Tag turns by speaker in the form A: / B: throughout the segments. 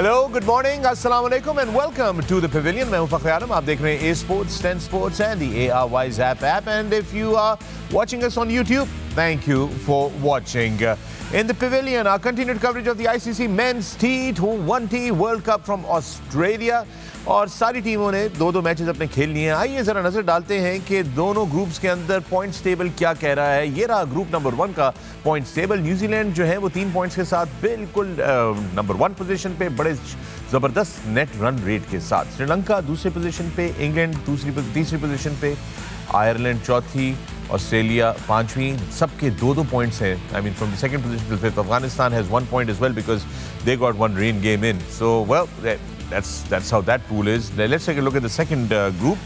A: Hello, good morning, अस्सलाम वालेकुम and welcome to the pavilion. मैं हूं फखर आलम। आप देख रहे हैं A sports, 10 sports and the ARY Zap app. And if you are watching us on YouTube, thank you for watching. In the pavilion, our continued coverage of the ICC Men's T20 World Cup from Australia. और सारी टीमों ने दो matches अपने खेल लिए हैं। आइए जरा नजर डालते हैं कि दोनों ग्रुप्स के अंदर पॉइंट्स टेबल क्या कह रहा है। ये रहा ग्रुप नंबर 1 का पॉइंट्स टेबल। न्यूजीलैंड जो है वो 3 पॉइंट्स के साथ बिल्कुल नंबर 1 पोजीशन पे, बड़े जबरदस्त नेट रन रेट के साथ। श्रीलंका दूसरी पोजीशन पे, इंग्लैंड तीसरी पोजीशन पे, आयरलैंड चौथी, ऑस्ट्रेलिया पांचवीं। सबके दो पॉइंट्स हैं। I mean from the second position to fifth. Afghanistan has 1 point as well because they got 1 rain game in. So well, that's how that pool is. Let's take a look at the second group.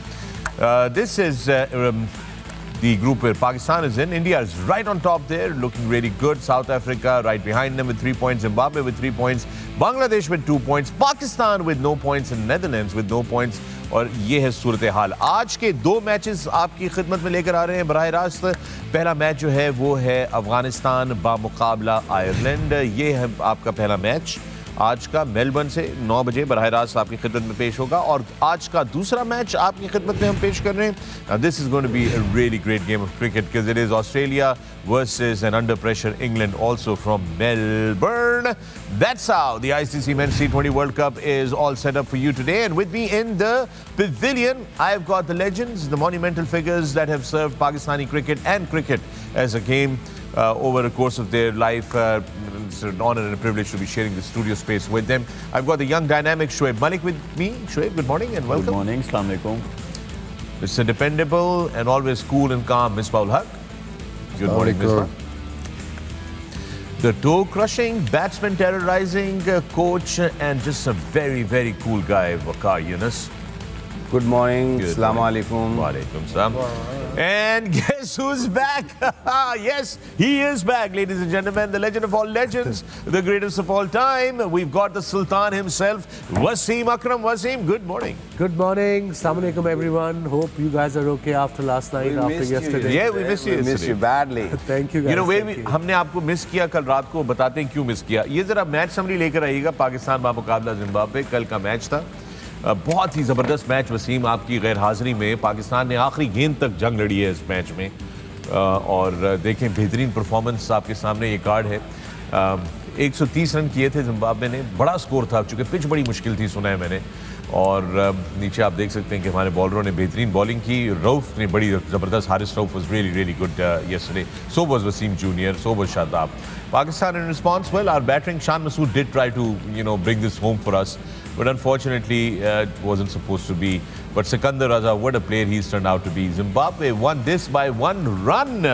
A: This is the group where Pakistan is in. India is right on top there, looking really good. South Africa right behind them with 3 points. Zimbabwe with 3 points. Bangladesh with 2 points. Pakistan with no points. And Netherlands with no points. और ये है सूरत हाल। आज के 2 matches आपकी खिदमत में लेकर आ रहे हैं बराह रास्त। पहला मैच जो है वो है अफगानिस्तान बामुकाबला आयरलैंड। ये है आपका पहला मैच आज का। मेलबर्न से 9 बजे बराह रास्त आपकी खिदमत में पेश होगा। और आज का दूसरा मैच आपकी खिदमत में हम पेश कर रहे हैं। This is going to be a really great game of cricket because it is Australia versus an under pressure England also from Melbourne. That's how the ICC Men's T20 World Cup is all set up for you today. And with me in the pavilion, I've got the legends, the monumental figures that have served Pakistani cricket and cricket as a game over the course of their life. It's an honor and a privilege to be sharing the studio space with them. I've got the young dynamic Shoaib Malik with me. Shoaib, good morning and welcome.
B: Good morning, Assalamu alaikum.
A: Mr. Dependable and always cool and calm, Misbah ul Haq. Good morning, Misbah. The toe-crushing, batsman terrorizing coach and just a very, very cool guy, Waqar Younis.
B: Good morning, Assalamu alaikum.
A: Wa alaikum salam. And guess who's back? Yes, he is back, ladies and gentlemen. The legend of all legends, the greatest of all time. We've got the Sultan himself, Wasim Akram. Wasim, good morning.
C: Good morning. Assalamu alaikum, everyone. Hope you guys are okay after last night, after yesterday.
A: Yeah, we missed you yesterday.
B: We missed you badly.
C: Thank you, guys.
A: You know, हमने आपको miss किया कल रात को। बताते हैं क्यों miss किया। ये जरा मैच समरी लेकर आइएगा। पाकिस्तान बामुकाबला जिम्बाब्वे कल का मैच था। बहुत ही ज़बरदस्त मैच। वसीम, आपकी गैर हाज़िरी में पाकिस्तान ने आखिरी गेंद तक जंग लड़ी है इस मैच में। और देखें, बेहतरीन परफॉर्मेंस आपके सामने ये कार्ड है। 130 रन किए थे जिम्बाब्वे ने। बड़ा स्कोर था चूँकि पिच बड़ी मुश्किल थी, सुना है मैंने। और नीचे आप देख सकते हैं कि हमारे बॉलरों ने बेहतरीन बॉलिंग की। रऊफ ने बड़ी ज़बरदस्त, Haris Rauf was really good yesterday. So was Wasim Jr., so was Shadab. Pakistan in response, well, our battering Shan Masood did try to, bring this home for us. But unfortunately, it wasn't supposed to be. But Sikandar Raza, what a player he's turned out to be. Zimbabwe won this by 1 run.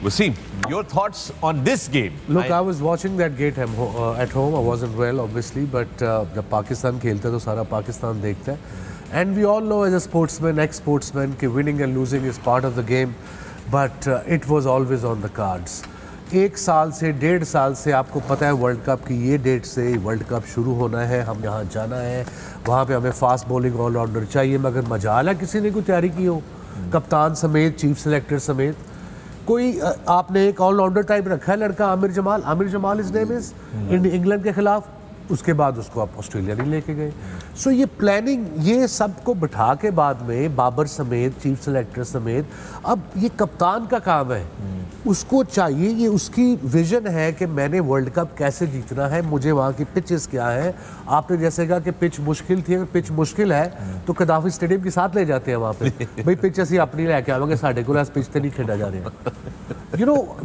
A: Wasim, your thoughts on this game?
C: Look, I was watching that game at home. I wasn't well, obviously, but जब पाकिस्तान खेलता है तो सारा पाकिस्तान देखता है. And we all know as a sportsman, ex-sportsman, कि winning and losing is part of the game. But it was always on the cards. 1 साल से 1.5 साल से आपको पता है वर्ल्ड कप की ये डेट से वर्ल्ड कप शुरू होना है, हम यहाँ जाना है, वहाँ पे हमें फास्ट बॉलिंग ऑलराउंडर चाहिए। मगर मजाल है किसी ने कोई तैयारी की हो, कप्तान समेत, चीफ सेलेक्टर समेत। कोई आपने एक ऑलराउंडर टाइप रखा है लड़का Aamir Jamal is name is, England के खिलाफ। उसके बाद उसको आप ऑस्ट्रेलिया नहीं लेके गए। सो ये प्लानिंग, ये सबको बिठा के बाद में बाबर समेत, चीफ सेलेक्टर समेत, अब ये कप्तान का काम है। उसको चाहिए, ये उसकी विजन है कि मैंने वर्ल्ड कप कैसे जीतना है, मुझे वहाँ की पिचेस क्या है। आपने जैसे कहा कि पिच मुश्किल थी, अगर पिच मुश्किल है तो कदाफी स्टेडियम के साथ ले जाते हैं वहाँ पे। भाई पिच असी अपनी लेके आवेंगे, साढ़े को पिच तो नहीं खेला जा रहा।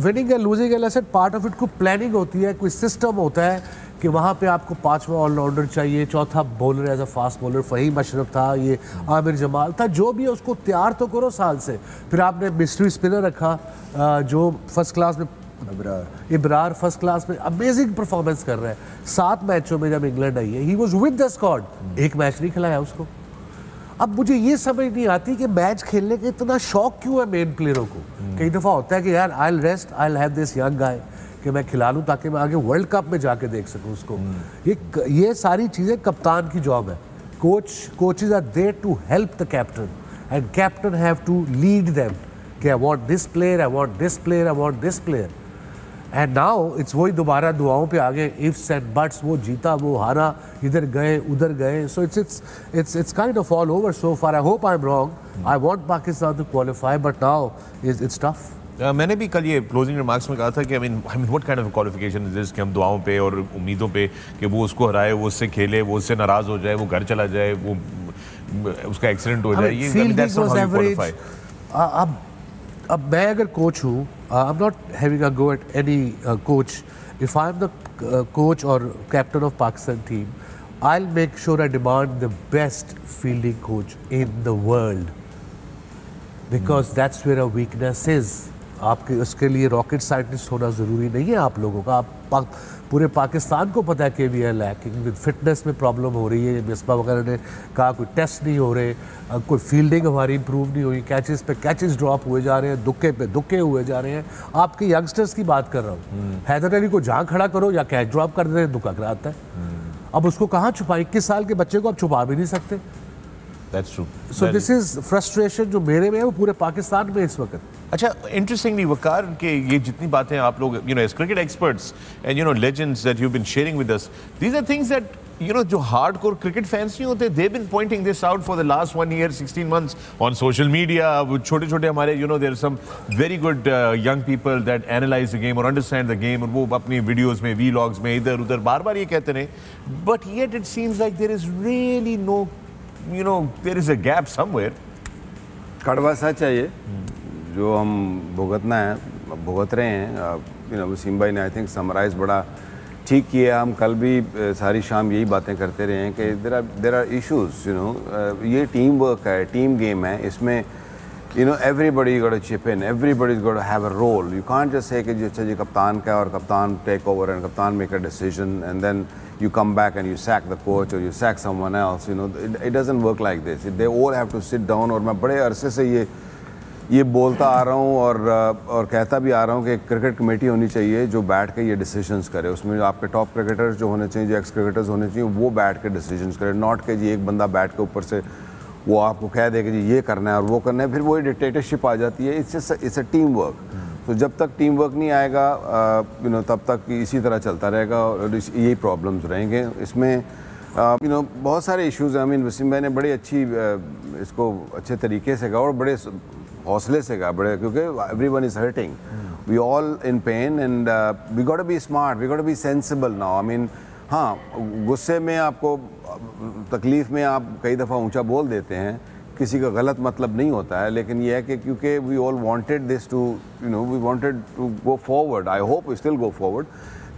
C: विनिंग एंड लूजिंग एंड ऐसे पार्ट ऑफ इट को प्लानिंग होती है, कोई सिस्टम होता है कि वहाँ पे आपको 5वां ऑलराउंडर चाहिए, चौथा bowler as a fast bowler Faheem Ashraf था, ये आमिर जमाल था, जो भी है उसको तैयार तो करो साल से। फिर आपने मिस्ट्री स्पिनर रखा जो फर्स्ट क्लास में, इब्रार फर्स्ट क्लास में अमेजिंग परफॉर्मेंस कर रहा है। 7 मैचों में जब इंग्लैंड आई है, he was with the squad, 1 match नहीं खिलाया उसको। अब मुझे ये समझ नहीं आती कि मैच खेलने का इतना शौक क्यों है मेन प्लेयरों को। कई दफ़ा होता है कि यार I will rest, I will have this young guy कि मैं खिला लूँ ताकि मैं आगे वर्ल्ड कप में जाके देख सकूँ उसको। ये सारी चीज़ें कप्तान की जॉब है। Coaches are there to help the captain and captain have to lead them कि I want this player, I want this player, I want this player. And now it's वही दोबारा दुआओं पे आ गए, इफ्स एंड बट्स, वो जीता वो हारा, इधर गए उधर गए, so it's kind of all over so far. I hope I am wrong, I want Pakistan to qualify, but now it's tough.
A: मैंने भी कल ये क्लोजिंग रिमार्क्स में कहा था कि I mean what kind of qualification is this, कि हम दुआओं पे और उम्मीदों पे कि वो उसको हराए, वो उससे खेले, वो उससे नाराज हो जाए, वो घर चला जाए, वो उसका एक्सीडेंट हो जाए, ये that's not how you qualify.
C: अब मैं अगर कोच हूँ, I am not having a go at any coach, if I am the coach और captain of Pakistan team, I will make sure I demand the best fielding coach in the world, because that's where a weakness is. आपके उसके लिए rocket scientist होना ज़रूरी नहीं है आप लोगों का. आप पूरे पाकिस्तान को पता है कि we are lacking with fitness में प्रॉब्लम हो रही है. मिसबा वगैरह ने कहा कोई टेस्ट नहीं हो रहे, कोई फील्डिंग हमारी इंप्रूव नहीं हुई, कैचेस पे कैचेस ड्रॉप हुए जा रहे हैं, दुक्के पे दुक्के हुए जा रहे हैं. आपके यंगस्टर्स की बात कर रहा हूँ. हैदर अली को जहाँ खड़ा करो या कैच ड्रॉप कर देते दुक्का कराता है. अब उसको कहाँ छुपा, 21 साल के बच्चे को आप छुपा भी नहीं सकते.
A: That's true.
C: So this is frustration जो मेरे में है वो पूरे पाकिस्तान में इस वक्त.
A: अच्छा, इंटरेस्टिंगली वकार के ये जितनी बातें आप लोग as cricket experts and legends that you been sharing with us, these are things that जो हार्डकोर क्रिकेट फैंस नहीं होते, they been pointing this out for the last 1 year 16 months on social media. छोटे छोटे हमारे there are some very good young people that analyse the game और understand the game, और वो अपनी वीडियोज में वीलॉग्स में इधर उधर बार बार ये कहते रहे, but yet it seems like there is really no there is a gap somewhere.
B: कड़वा सच है ये जो हम भुगतना है, भुगत रहे हैं. वसीम भाई ने आई थिंक समराइज बड़ा ठीक किया. हम कल भी सारी शाम यही बातें करते रहे हैं कि देर आर इश्यूज. ये टीम वर्क है, टीम गेम है, इसमें everybody got to chip in, everybody's got to have a role. You can't just say कि अच्छा जी कप्तान का और कप्तान take over and कप्तान make a decision and then you come back and you sack the coach or you sack someone else. It doesn't work like this. They all have to sit down. और मैं बड़े अरसे से ये बोलता आ रहा हूँ और कहता भी आ रहा हूँ कि क्रिकेट कमेटी होनी चाहिए जो बैठ के ये डिसीजंस करे. उसमें आपके टॉप क्रिकेटर्स जो होने चाहिए, जो एक्स क्रिकेटर्स होने चाहिए, वो बैठ के डिसीजंस करे. नॉट कि जी एक बंदा बैठ के ऊपर से वो आपको कह दे कि जी ये करना है और वो करना है, फिर वही डिक्टेटरशिप आ जाती है. It's a team work. तो जब तक टीम वर्क नहीं आएगा तब तक इसी तरह चलता रहेगा और यही प्रॉब्लम्स रहेंगे. इसमें बहुत सारे इश्यूज़ हैं. आई मीन वसीम भाई ने बड़ी अच्छी इसको अच्छे तरीके से कहा और बड़े हौसले से कहा, बड़े, क्योंकि everyone is hurting, we all in pain and we got to be smart, we got to be sensible now. I mean हाँ, गुस्से में आपको तकलीफ़ में आप कई दफ़ा ऊंचा बोल देते हैं, किसी का गलत मतलब नहीं होता है, लेकिन ये है कि क्योंकि we all wanted this to we wanted to go forward. I hope we still go forward,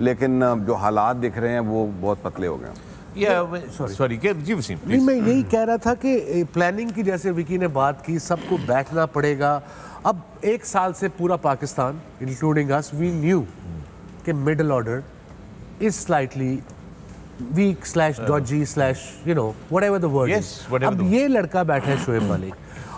B: लेकिन जो हालात दिख रहे हैं वो बहुत पतले हो गए.
C: नहीं, मैं यही कह रहा था कि प्लानिंग की जैसे विकी ने बात की, सबको बैठना पड़ेगा. अब 1 साल से पूरा Pakistan including us, we knew कि middle order is slightly weak / dodgy / whatever the word is. अब ये लड़का बैठा है शोएब मलिक.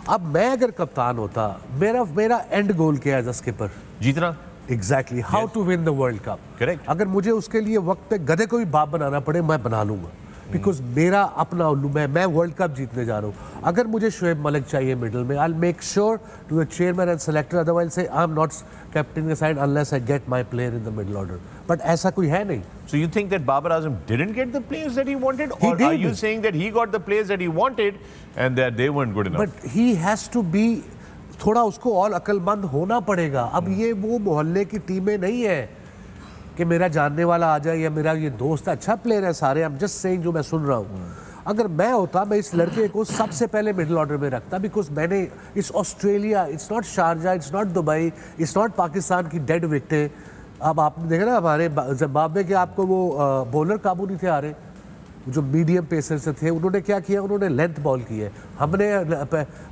C: अब मैं अगर कप्तान होता, मेरा एंड गोल क्या है एज अ स्किपर?
A: जीतना.
C: Exactly. How to win the world cup.
A: Correct.
C: अगर मुझे उसके लिए वक्त पे गधे को भी बाप बनाना पड़े, मैं बना लूंगा, बिकॉज मेरा अपना उल्लू, मैं वर्ल्ड कप जीतने जा रहा हूँ. अगर मुझे शोएब मलिक चाहिए मिडल में, I make sure to the chairman and selector, otherwise से I am not captain side unless I get my player in the middle order. But ऐसा कोई है नहीं.
A: So you think that Babar Azam didn't get the players that he wanted, or are you saying that he got the players that he wanted and that they weren't good enough?
C: But he has to be, थोड़ा उसको और अक्लमंद होना पड़ेगा. अब ये वो मोहल्ले की टीमें नहीं है कि मेरा जानने वाला आ जाए या मेरा ये दोस्त अच्छा प्लेयर है सारे. I'm just saying जो मैं सुन रहा हूँ. अगर मैं होता, मैं इस लड़के को सबसे पहले मिडिल ऑर्डर में रखता, बिकॉज मैंने it's Australia, it's not Sharjah, it's not Dubai, it's not Pakistan की डेड विकेटें. अब आपने देखा ना हमारे जिम्बाब्वे के आपको वो बॉलर काबू नहीं थे आ रहे, जो मीडियम पेसर से थे. उन्होंने क्या किया, उन्होंने लेंथ बॉल की है.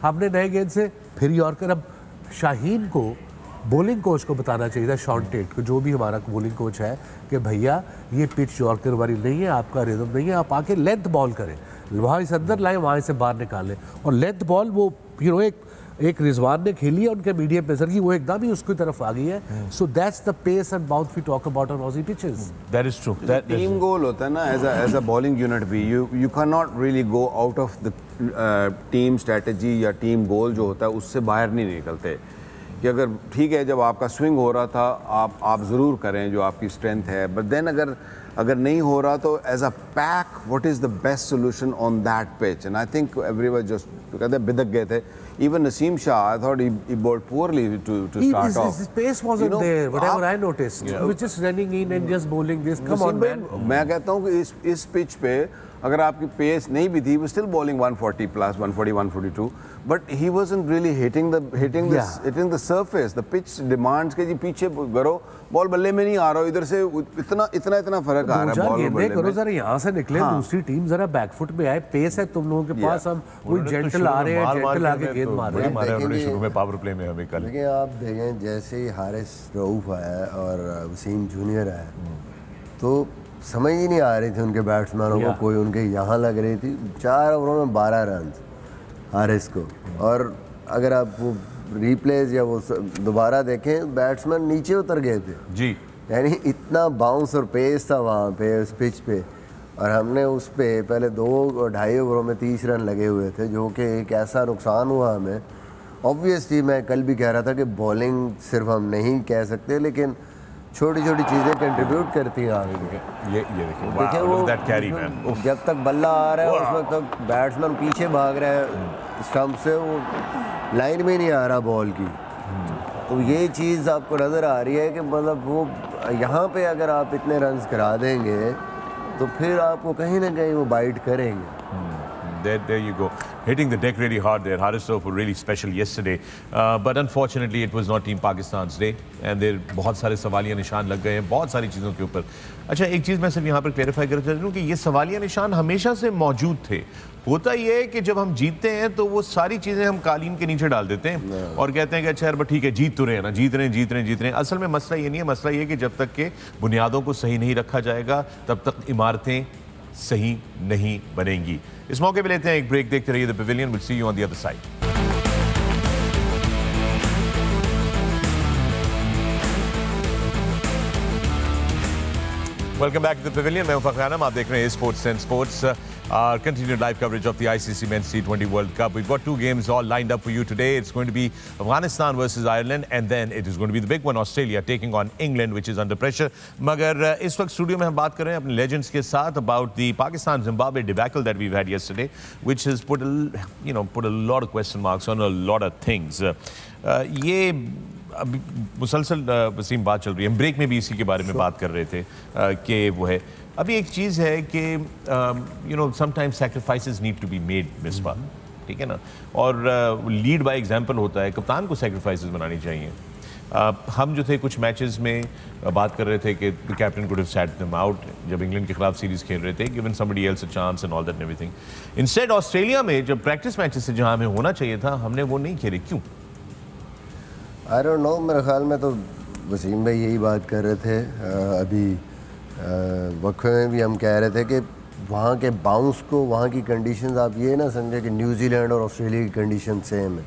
C: हमने नए गेंद से फिर यॉर्कर. अब शाहीन को बॉलिंग कोच को बताना चाहिए था, शॉन टेट को, जो भी हमारा बॉलिंग कोच है, कि भैया ये पिच यॉर्कर वाली नहीं है, आपका रिदम नहीं है, आप आके लेंथ बॉल करें, वहाँ से अंदर लाएं, वहाँ से बाहर निकालें. और लेंथ बॉल वो एक रिजवान ने खेली है उनके मीडियम पेसर की, वो एकदम ही उसकी तरफ आ गई है. So that's the pace and bounce we talk about on Aussie pitches.
A: That is true. That
B: team goal होता है ना एज अ बॉलिंग यूनिट भी. You can not really go out of the team strategy या team goal जो होता है उससे बाहर नहीं निकलते. कि अगर ठीक है जब आपका स्विंग हो रहा था आप ज़रूर करें जो आपकी स्ट्रेंथ है, बट देन अगर नहीं हो रहा तो as a pack what is the best solution on that pitch, and I think everyone just कहते बिदक गए थे. Even Naseem Shah, I thought he bowled poorly to start off.
C: His pace wasn't there, whatever I noticed. He was just running in and just bowling this. Come on, man.
B: मैं कहता हूँ कि इस pitch पे अगर आपकी pace नहीं भी थी, was still bowling 140 plus, 140, 142, but he wasn't really hitting the surface. The pitch demands कि जी पीछे करो, बॉल बल्ले में नहीं आ रहा, इधर से इतना फर्क आ रहा है बॉल और बल्ले में.
C: जरा यहाँ से निकले, दूसरी टीम जरा बैकफुट पे आए, पेस है तुम लोगों के पास, हम कोई जेंटल आ रहे हैं, जेंटल आके गेंद मार रहे हैं.
A: शुरू में पावर प्ले में हमें कल
D: देखिए, आप देखें जैसे ही हारिस रऊफ आया और वसीम जूनियर आया, तो समझ ही नहीं आ रही थी उनके बैट्समैनों को, कोई उनके यहाँ लग रही थी. 4 ओवरों में 12 रन हारिस को, और अगर आप वो रिप्लेस या वो दोबारा देखें, बैट्समैन नीचे उतर गए थे
A: जी.
D: यानी इतना बाउंस और पेस था वहाँ पे उस पिच पे, और हमने उस पे पहले 2 और 2.5 ओवरों में 30 रन लगे हुए थे, जो कि एक ऐसा नुकसान हुआ हमें. ऑब्वियसली मैं कल भी कह रहा था कि बॉलिंग सिर्फ हम नहीं कह सकते, लेकिन छोटी छोटी चीज़ें कंट्रीब्यूट करती हैं आगे.
A: ये देखिए वो
D: जब तक बल्ला आ रहा है उस वक्त तक बैट्समैन पीछे भाग रहा है स्टंप से, वो लाइन में नहीं आ रहा बॉल की. तो ये चीज़ आपको नज़र आ रही है कि मतलब वो यहाँ पे अगर आप इतने रन्स करा देंगे तो फिर आपको कहीं ना कहीं वो बाइट करेंगे.
A: There you go. Hitting the deck really hard there. Haris Rauf were really special yesterday. But unfortunately, it was not Team Pakistan's day. And there बहुत सारे सवालिया निशान लग गए हैं बहुत सारी चीज़ों के ऊपर. अच्छा, एक चीज़ मैं सिर्फ यहाँ पर क्लैरिफाई करना चाहता हूँ कि ये सवालिया निशान हमेशा से मौजूद थे. होता ये है कि जब हम जीतते हैं तो वो सारी चीज़ें हम कालीन के नीचे डाल देते हैं और कहते हैं कि अच्छा यार ठीक है, जीत तो रहे हैं ना, जीत रहे हैं. असल में मसला ये नहीं है. मसला ये है कि जब तक के बुनियादों को सही नहीं रखा जाएगा तब तक इमारतें सही नहीं बनेंगी. इस मौके पे लेते हैं एक ब्रेक. देखते रहिए the Pavilion. Will see you on the other side. Welcome back to the Pavilion. मैं हूं फखर आलम. आप देख रहे हैं Sports and Sports. Our continued live coverage of the ICC Men's T20 World Cup. We've got 2 games all lined up for you today. It's going to be Afghanistan versus Ireland, and then it is going to be the big one, Australia taking on England, which is under pressure. मगर इस वक्त studio में हम बात कर रहे हैं अपने legends के साथ about the Pakistan-Zimbabwe debacle that we've had yesterday, which has put a lot of question marks on a lot of things. ये अभी मुसलसल वसीम बात चल रही है. हम ब्रेक में भी इसी के बारे में बात कर रहे थे कि वो है. अभी एक चीज़ है कि sometimes sacrifices need to be made Misbah, ठीक है ना, और लीड बाय एग्जांपल होता है. कप्तान को सैक्रिफाइसेस बनानी चाहिए. हम जो थे कुछ मैचेस में बात कर रहे थे कि the captain could have sat them out जब इंग्लैंड के खिलाफ सीरीज खेल रहे थे, given somebody else a chance and all that and everything. Instead Australia में जब प्रैक्टिस मैचेस से जहां हमें होना चाहिए था, हमने वो नहीं खेले. क्यों?
D: आई डोंट नो. मेरे ख्याल में तो वसीम भाई यही बात कर रहे थे. अभी वक्फे में भी हम कह रहे थे कि वहाँ के बाउंस को, वहाँ की कंडीशंस, आप ये ना समझे कि न्यूजीलैंड और ऑस्ट्रेलिया की कंडीशन सेम है.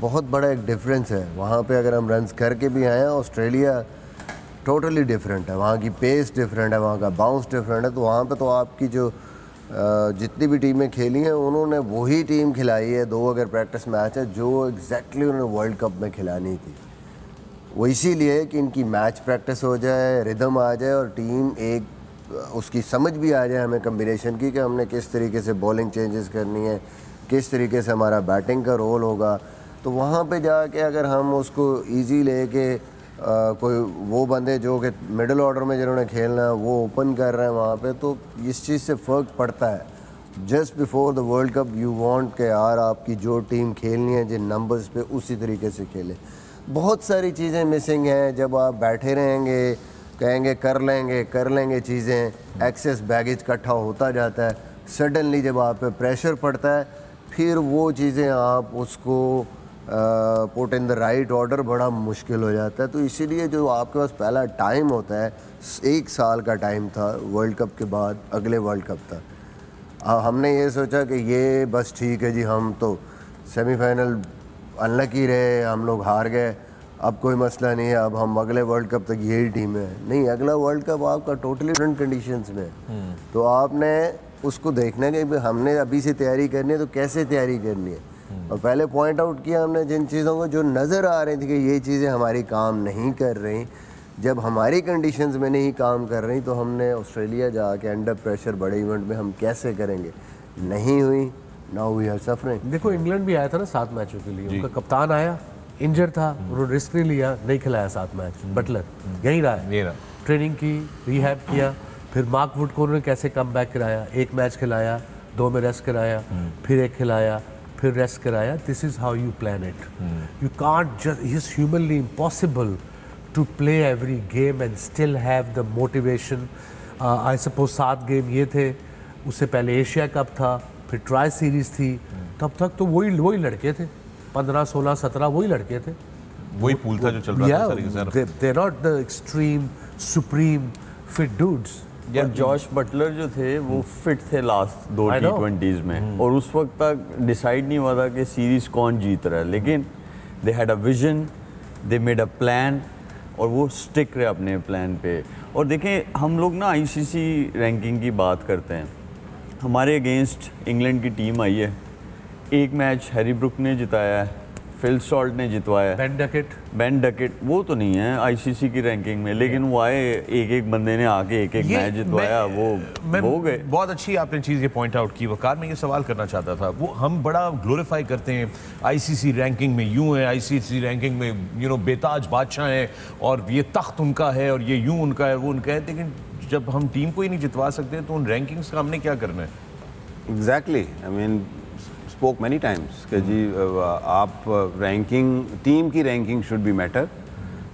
D: बहुत बड़ा एक डिफरेंस है. वहाँ पे अगर हम रन्स करके भी आए हैं, ऑस्ट्रेलिया टोटली डिफरेंट है. वहाँ की पेस डिफरेंट है, वहाँ का बाउंस डिफरेंट है. तो वहाँ पे तो आपकी जो जितनी भी टीमें खेली हैं उन्होंने वही टीम खिलाई है. 2 अगर प्रैक्टिस मैच है जो एग्जैक्टली उन्होंने वर्ल्ड कप में खिलानी थी. वो इसीलिए कि इनकी मैच प्रैक्टिस हो जाए, रिदम आ जाए और टीम एक उसकी समझ भी आ जाए हमें कम्बिनेशन की कि हमने किस तरीके से बॉलिंग चेंजेस करनी है, किस तरीके से हमारा बैटिंग का रोल होगा. तो वहाँ पे जाके अगर हम उसको ईजी लेके कोई वो बंदे जो कि मिडिल ऑर्डर में जिन्होंने खेलना है वो ओपन कर रहे हैं वहाँ पे, तो इस चीज़ से फ़र्क पड़ता है. Just before the world cup you want के यार आपकी जो टीम खेलनी है जिन नंबर्स पे उसी तरीके से खेले. बहुत सारी चीज़ें मिसिंग हैं. जब आप बैठे रहेंगे कहेंगे कर लेंगे चीज़ें, एक्सेस बैगेज इकट्ठा होता जाता है. सडनली जब आप पे प्रेशर पड़ता है फिर वो चीज़ें आप उसको put in the right order बड़ा मुश्किल हो जाता है. तो इसीलिए जो आपके पास पहला टाइम होता है, 1 साल का टाइम था वर्ल्ड कप के बाद अगले वर्ल्ड कप था. हमने ये सोचा कि ये बस ठीक है जी, हम तो सेमीफाइनल अनलकी रहे, हम लोग हार गए, अब कोई मसला नहीं है, अब हम अगले वर्ल्ड कप तक यही टीम है. नहीं, अगला वर्ल्ड कप आपका टोटली डिफरेंट कंडीशंस में. तो आपने उसको देखना है कि हमने अभी से तैयारी करनी है तो कैसे तैयारी करनी है. और पहले पॉइंट आउट किया हमने जिन चीज़ों को जो नज़र आ रही थी कि ये चीज़ें हमारी काम नहीं कर रही, जब हमारी कंडीशंस में नहीं काम कर रही तो हमने ऑस्ट्रेलिया जाके अंडर प्रेशर बड़े इवेंट में हम कैसे करेंगे, नहीं हुई। Now we are suffering.
C: देखो इंग्लैंड भी आया था ना 7 मैचों के लिए, उनका कप्तान आया, इंजर था, उन्होंने रिस्क नहीं लिया, नहीं खिलाया 7 मैच। बटलर यहीं रहा है, ट्रेनिंग की, रिहैब किया, फिर मार्क वुड को उन्होंने कैसे कम बैक कराया, 1 मैच खिलाया, 2 में रेस्ट कराया, फिर 1 खिलाया, फिर रेस्ट कराया। This is how you plan it. You can't just, it is humanly impossible to play every game and still have the motivation. I suppose 7 game ये थे, उससे पहले एशिया कप था, फिर ट्राई सीरीज थी, तब तक तो वही लड़के थे, 15, 16, 17 वही लड़के थे,
A: वही पूल था जो चल रहा था।
C: They're not the extreme, supreme fit dudes.
E: और जॉश बटलर जो थे वो फिट थे लास्ट 2 T20s में, और उस वक्त तक डिसाइड नहीं हुआ था कि सीरीज कौन जीत रहा है, लेकिन they had a vision, they made a plan, और वो स्टिक रहे अपने प्लान पे। और देखें, हम लोग ना ICC रैंकिंग की बात करते हैं, हमारे अगेंस्ट इंग्लैंड की टीम आई है, 1 मैच हैरी ब्रुक ने जिताया है, फिल सॉल्ट ने जितवाया, बेन डकेट वो तो नहीं है ICC की रैंकिंग में, लेकिन वो आए, एक बंदे ने आके एक मैच जितवाया, वो हो गए।
A: बहुत अच्छी आपने चीज़ ये पॉइंट आउट की वकार, मैं ये सवाल करना चाहता था। वो हम बड़ा ग्लोरीफाई करते हैं ICC रैंकिंग में यूं है, ICC रैंकिंग में बेताज बादशाह हैं और ये तख्त उनका है और ये यूं उनका है, वो उनका है, लेकिन जब हम टीम को ही नहीं जितवा सकते तो उन रैंकिंग्स का हमने क्या करना है?
B: Exactly, I mean spoke many times कि जी आप रैंकिंग, टीम की ranking should be matter,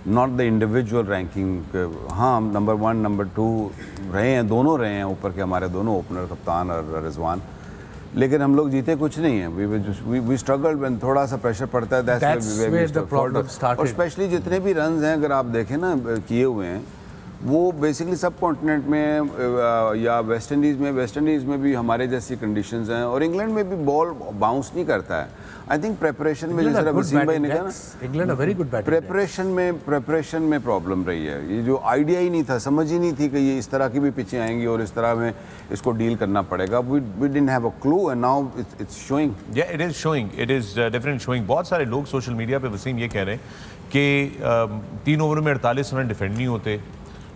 B: not the individual ranking. हाँ, नंबर 1 नंबर 2 रहे हैं, दोनों रहे हैं ऊपर के, हमारे दोनों ओपनर कप्तान और रिजवान, लेकिन हम लोग जीते कुछ नहीं है। वी स्ट्रगल्ड व्हेन थोड़ा सा प्रेशर पड़ता है, that's where the problem started. और स्पेशली जितने भी रन्स हैं अगर आप देखें ना किए हुए हैं, वो बेसिकली सब कॉन्टिनेंट में या वेस्ट इंडीज़ में भी हमारे जैसी कंडीशंस हैं, और इंग्लैंड में भी बॉल बाउंस नहीं करता है। आई थिंक प्रेपरेशन में, जैसे वसीम भाई ने कहा ना,
C: England very good batting,
B: preparation में प्रॉब्लम रही है। ये जो आइडिया ही नहीं था, समझ ही नहीं थी कि ये इस तरह की भी पिचें आएंगी और इस तरह में इसको डील करना पड़ेगा। We didn't have a clue and now it's showing.
A: या it is showing, it is definitely showing. बहुत सारे लोग सोशल मीडिया पे वसीम ये कह रहे हैं कि 3 ओवरों में 48 रन डिफेंड नहीं होते,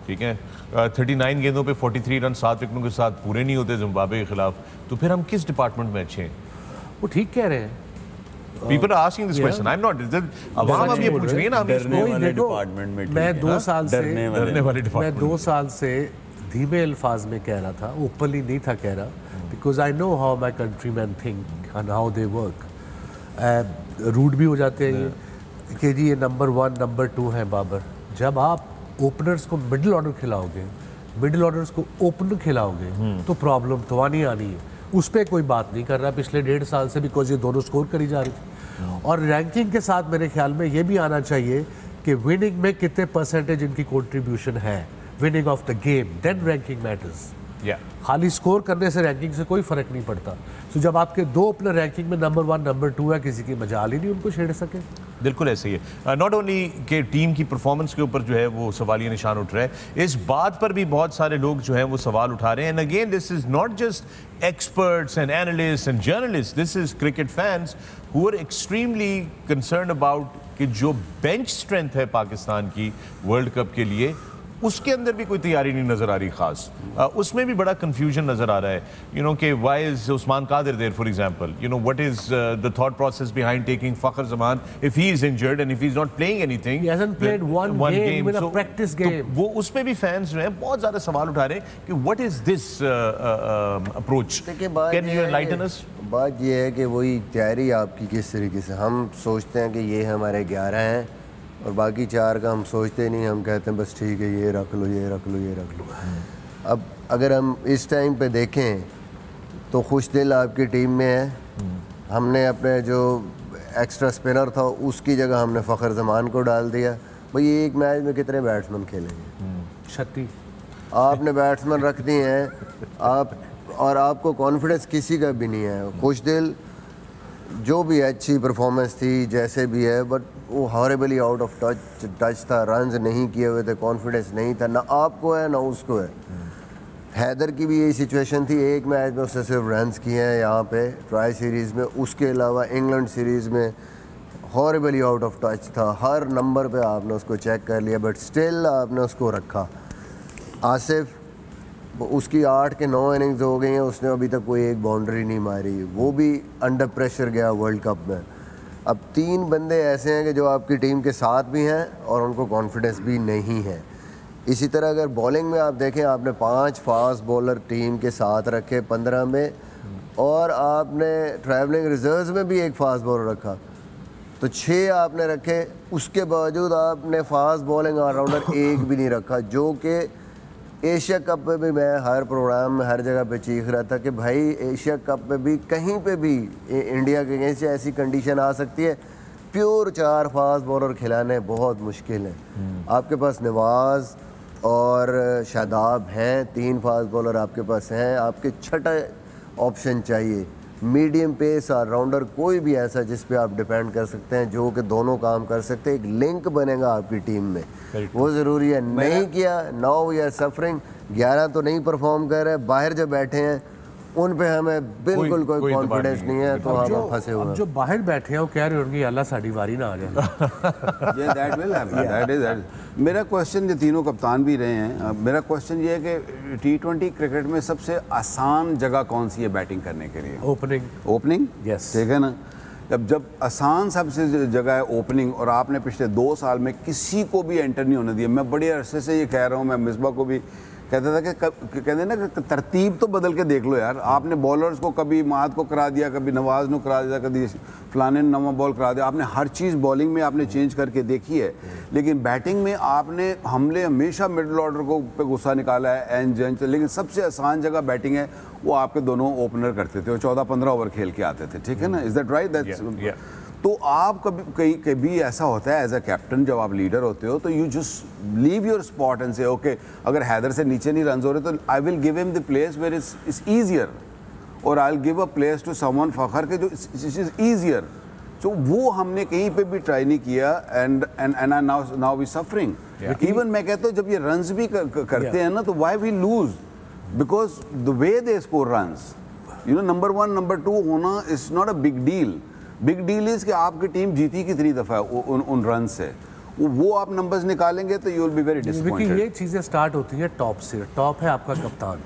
A: ठीक है, 39 गेंदों पे 43 रन 7 विकेटों के साथ पूरे नहीं होते जिम्बाब्वे के खिलाफ, तो फिर हम किस डिपार्टमेंट में अच्छे हैं?
C: वो ठीक कह रहे हैं।
A: People are asking this question. I'm not. अब ये पूछ रही है ना, हम
E: डरने वाले डिपार्टमेंट में।
C: मैं 2 साल से
A: डरने वाले डिपार्टमेंट,
C: मैं 2 साल से धीमे अल्फाज में कह रहा था, ओपनली नहीं था कह रहा, because I know how my country man think and how they work. Rude भी हो जाते हैं कि जी ये नंबर 1 नंबर 2 है बाबर। जब आप ओपनर्स को मिडिल ऑर्डर खिलाओगे, मिडिल ऑर्डर्स को ओपनर खिलाओगे, तो प्रॉब्लम तो आनी है। उस पर कोई बात नहीं कर रहा पिछले 1.5 साल से, बिकॉज ये दोनों स्कोर करी जा रही थी। और रैंकिंग के साथ मेरे ख्याल में ये भी आना चाहिए कि विनिंग में कितने परसेंटेज इनकी कंट्रीब्यूशन है, winning of the game, then ranking matters. खाली स्कोर करने से रैंकिंग से कोई फर्क नहीं पड़ता। तो जब आपके 2 ओपनर रैंकिंग में नंबर 1 नंबर 2 है, किसी की मजाल ही नहीं उनको छेड़ सके।
A: बिल्कुल ऐसे ही है। नॉट ओनली कि टीम की परफॉर्मेंस के ऊपर जो है वो सवालिया निशान उठ रहा है, इस बात पर भी बहुत सारे लोग जो हैं वो सवाल उठा रहे हैं। And again this is not just experts and analyst and journalist, this is cricket fans who are extremely concern about कि जो बेंच स्ट्रेंथ है पाकिस्तान की वर्ल्ड कप के लिए, उसके अंदर भी कोई तैयारी नहीं नजर आ रही खास। उसमें भी बड़ा कंफ्यूजन नजर आ रहा है, यू नो कि why is Usman Qadir there for example, you know what is the thought process behind taking Fakhar Zaman if he is injured and if he is not playing anything,
C: he hasn't played one game with a practice game.
A: वो उस पे भी fans जो हैं बहुत ज्यादा सवाल उठा रहे हैं कि what is this approach, can you enlighten अस?
D: बात ये है कि वही तैयारी आपकी किस तरीके से, हम सोचते हैं कि ये हमारे 11 हैं और बाकी 4 का हम सोचते नहीं, हम कहते हैं बस ठीक है ये रख लो ये रख लो ये रख लो। अब अगर हम इस टाइम पे देखें तो खुशदिल आपकी टीम में है, हमने अपने जो एक्स्ट्रा स्पिनर था उसकी जगह हमने फ़खर जमान को डाल दिया। भाई एक मैच में कितने बैट्समैन खेलेंगे?
C: 36
D: आपने बैट्समैन रख दिए हैं आप, और आपको कॉन्फिडेंस किसी का भी नहीं है। खुशदिल जो भी अच्छी परफॉर्मेंस थी जैसे भी है, बट वो हॉरेबली आउट ऑफ टच था, रन्स नहीं किए हुए थे, कॉन्फिडेंस नहीं था, ना आपको है ना उसको है। हैदर की भी यही सिचुएशन थी, एक मैच में उसने सिर्फ रन्स किए हैं यहाँ पे ट्राई सीरीज़ में, उसके अलावा इंग्लैंड सीरीज़ में हॉरिबली आउट ऑफ टच था, हर नंबर पे आपने उसको चेक कर लिया बट स्टिल आपने उसको रखा। आसिफ उसकी 8 के 9 इनिंग्स हो गई हैं, उसने अभी तक कोई एक बाउंड्री नहीं मारी, वो भी अंडर प्रेशर गया वर्ल्ड कप में। अब 3 बंदे ऐसे हैं कि जो आपकी टीम के साथ भी हैं और उनको कॉन्फिडेंस भी नहीं है। इसी तरह अगर बॉलिंग में आप देखें, आपने 5 फास्ट बॉलर टीम के साथ रखे 15 में, और आपने ट्रैवलिंग रिजर्व्स में भी एक फास्ट बॉलर रखा, तो 6 आपने रखे। उसके बावजूद आपने फास्ट बॉलिंग ऑलराउंडर एक भी नहीं रखा, जो कि एशिया कप में भी मैं हर प्रोग्राम में हर जगह पे चीख रहा था कि भाई एशिया कप में भी कहीं पे भी इंडिया के अगेंस्ट ऐसी कंडीशन आ सकती है, प्योर 4 फास्ट बॉलर खिलाने बहुत मुश्किल है। आपके पास नवाज़ और शादाब हैं, 3 फास्ट बॉलर आपके पास हैं, आपके छठा ऑप्शन चाहिए मीडियम पेस ऑलराउंडर, कोई भी ऐसा जिस पे आप डिपेंड कर सकते हैं, जो कि दोनों काम कर सकते हैं, एक लिंक बनेगा आपकी टीम में, वो ज़रूरी है। नहीं किया, नाउ वी आर सफरिंग। 11 तो नहीं परफॉर्म कर रहे, बाहर जो बैठे हैं उन पे हमें बिल्कुल कोई कॉन्फिडेंस नहीं है, तो हम फंसे हुए हैं।
C: जो बाहर बैठे हैं वो कह रहे होंगे अल्लाह साड़ी वारी ना आ जाए।
B: That will happen, that is. मेरा क्वेश्चन, जो तीनों कप्तान भी रहे हैं, मेरा क्वेश्चन ये है कि T20 क्रिकेट में सबसे आसान जगह कौन सी है बैटिंग करने के लिए? ओपनिंग
C: यस,
B: ठीक है ना। जब आसान सबसे जगह है ओपनिंग, और आपने पिछले 2 साल में किसी को भी एंटर नहीं होने दिया। मैं बड़े अरसे से ये कह रहा हूँ, मैं मिसबा को भी कहता था कि कहते ना कि तरतीब तो बदल के देख लो यार। आपने बॉलर्स को कभी माद को करा दिया, कभी नवाज को करा दिया, कभी फलाने नवा बॉल करा दिया, आपने हर चीज़ बॉलिंग में आपने चेंज करके देखी है। लेकिन बैटिंग में आपने हमले हमेशा मिडल ऑर्डर को पे गुस्सा निकाला है, एंड जंच। लेकिन सबसे आसान जगह बैटिंग है, वो आपके दोनों ओपनर करते थे, वो 14-15 ओवर खेल के आते थे, ठीक है ना। Is that right? तो आप कभी ऐसा होता है एज अ कैप्टन, जब आप लीडर होते हो, तो you just leave your spot and say okay, अगर हैदर से नीचे नहीं रन हो रहे तो I will give him the place where is easier, और I will give a place to someone Fakhar के जो इज ईजियर। तो वो हमने कहीं पे भी ट्राई नहीं किया, and now we suffering. Even मैं कहता हूँ जब ये रन्स भी करते हैं ना, तो why we lose? Because the way they score runs, you know, number 1 number 2 होना is not a big deal. Big deal is कि आपकी टीम जीती कितनी दफ़ा है उन रन से, वो आप नंबर्स निकालेंगे तो you will be very disappointed.
C: ये चीज़ें स्टार्ट होती हैं टॉप से। टॉप है आपका कप्तान,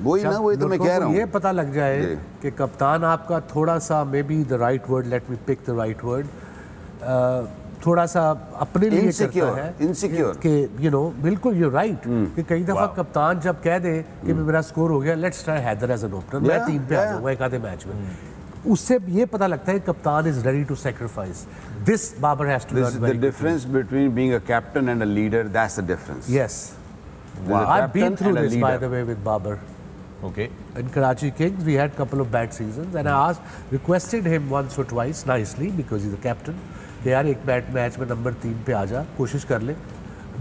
B: वही ना, वही तो मैं कह रहा हूँ।
C: ये पता लग जाए कि कप्तान आपका थोड़ा सा, may be the right word, let me pick the right word, थोड़ा सा अपने लिए करता है, इनसिक्योर कि यू नो, बिल्कुल यू राइट कि कई दफ़ा कप्तान जब कह दे कि मेरा स्कोर हो गया, let's try Haider as an opener, मैं 3 पे आ जाऊँगा एक आधे मैच में, उससे ये पता लगता है कप्तान is ready to sacrifice this. Babar has to learn very, the
B: difference between being a captain and a leader, that's the difference.
C: Yes, I've been through this by the way with Babar.
A: Okay.
C: In Karachi Kings, we had couple of bad seasons, and I requested him once or twice nicely because he's the captain. कि यार एक match में number 3 पे आ जा, कोशिश कर ले।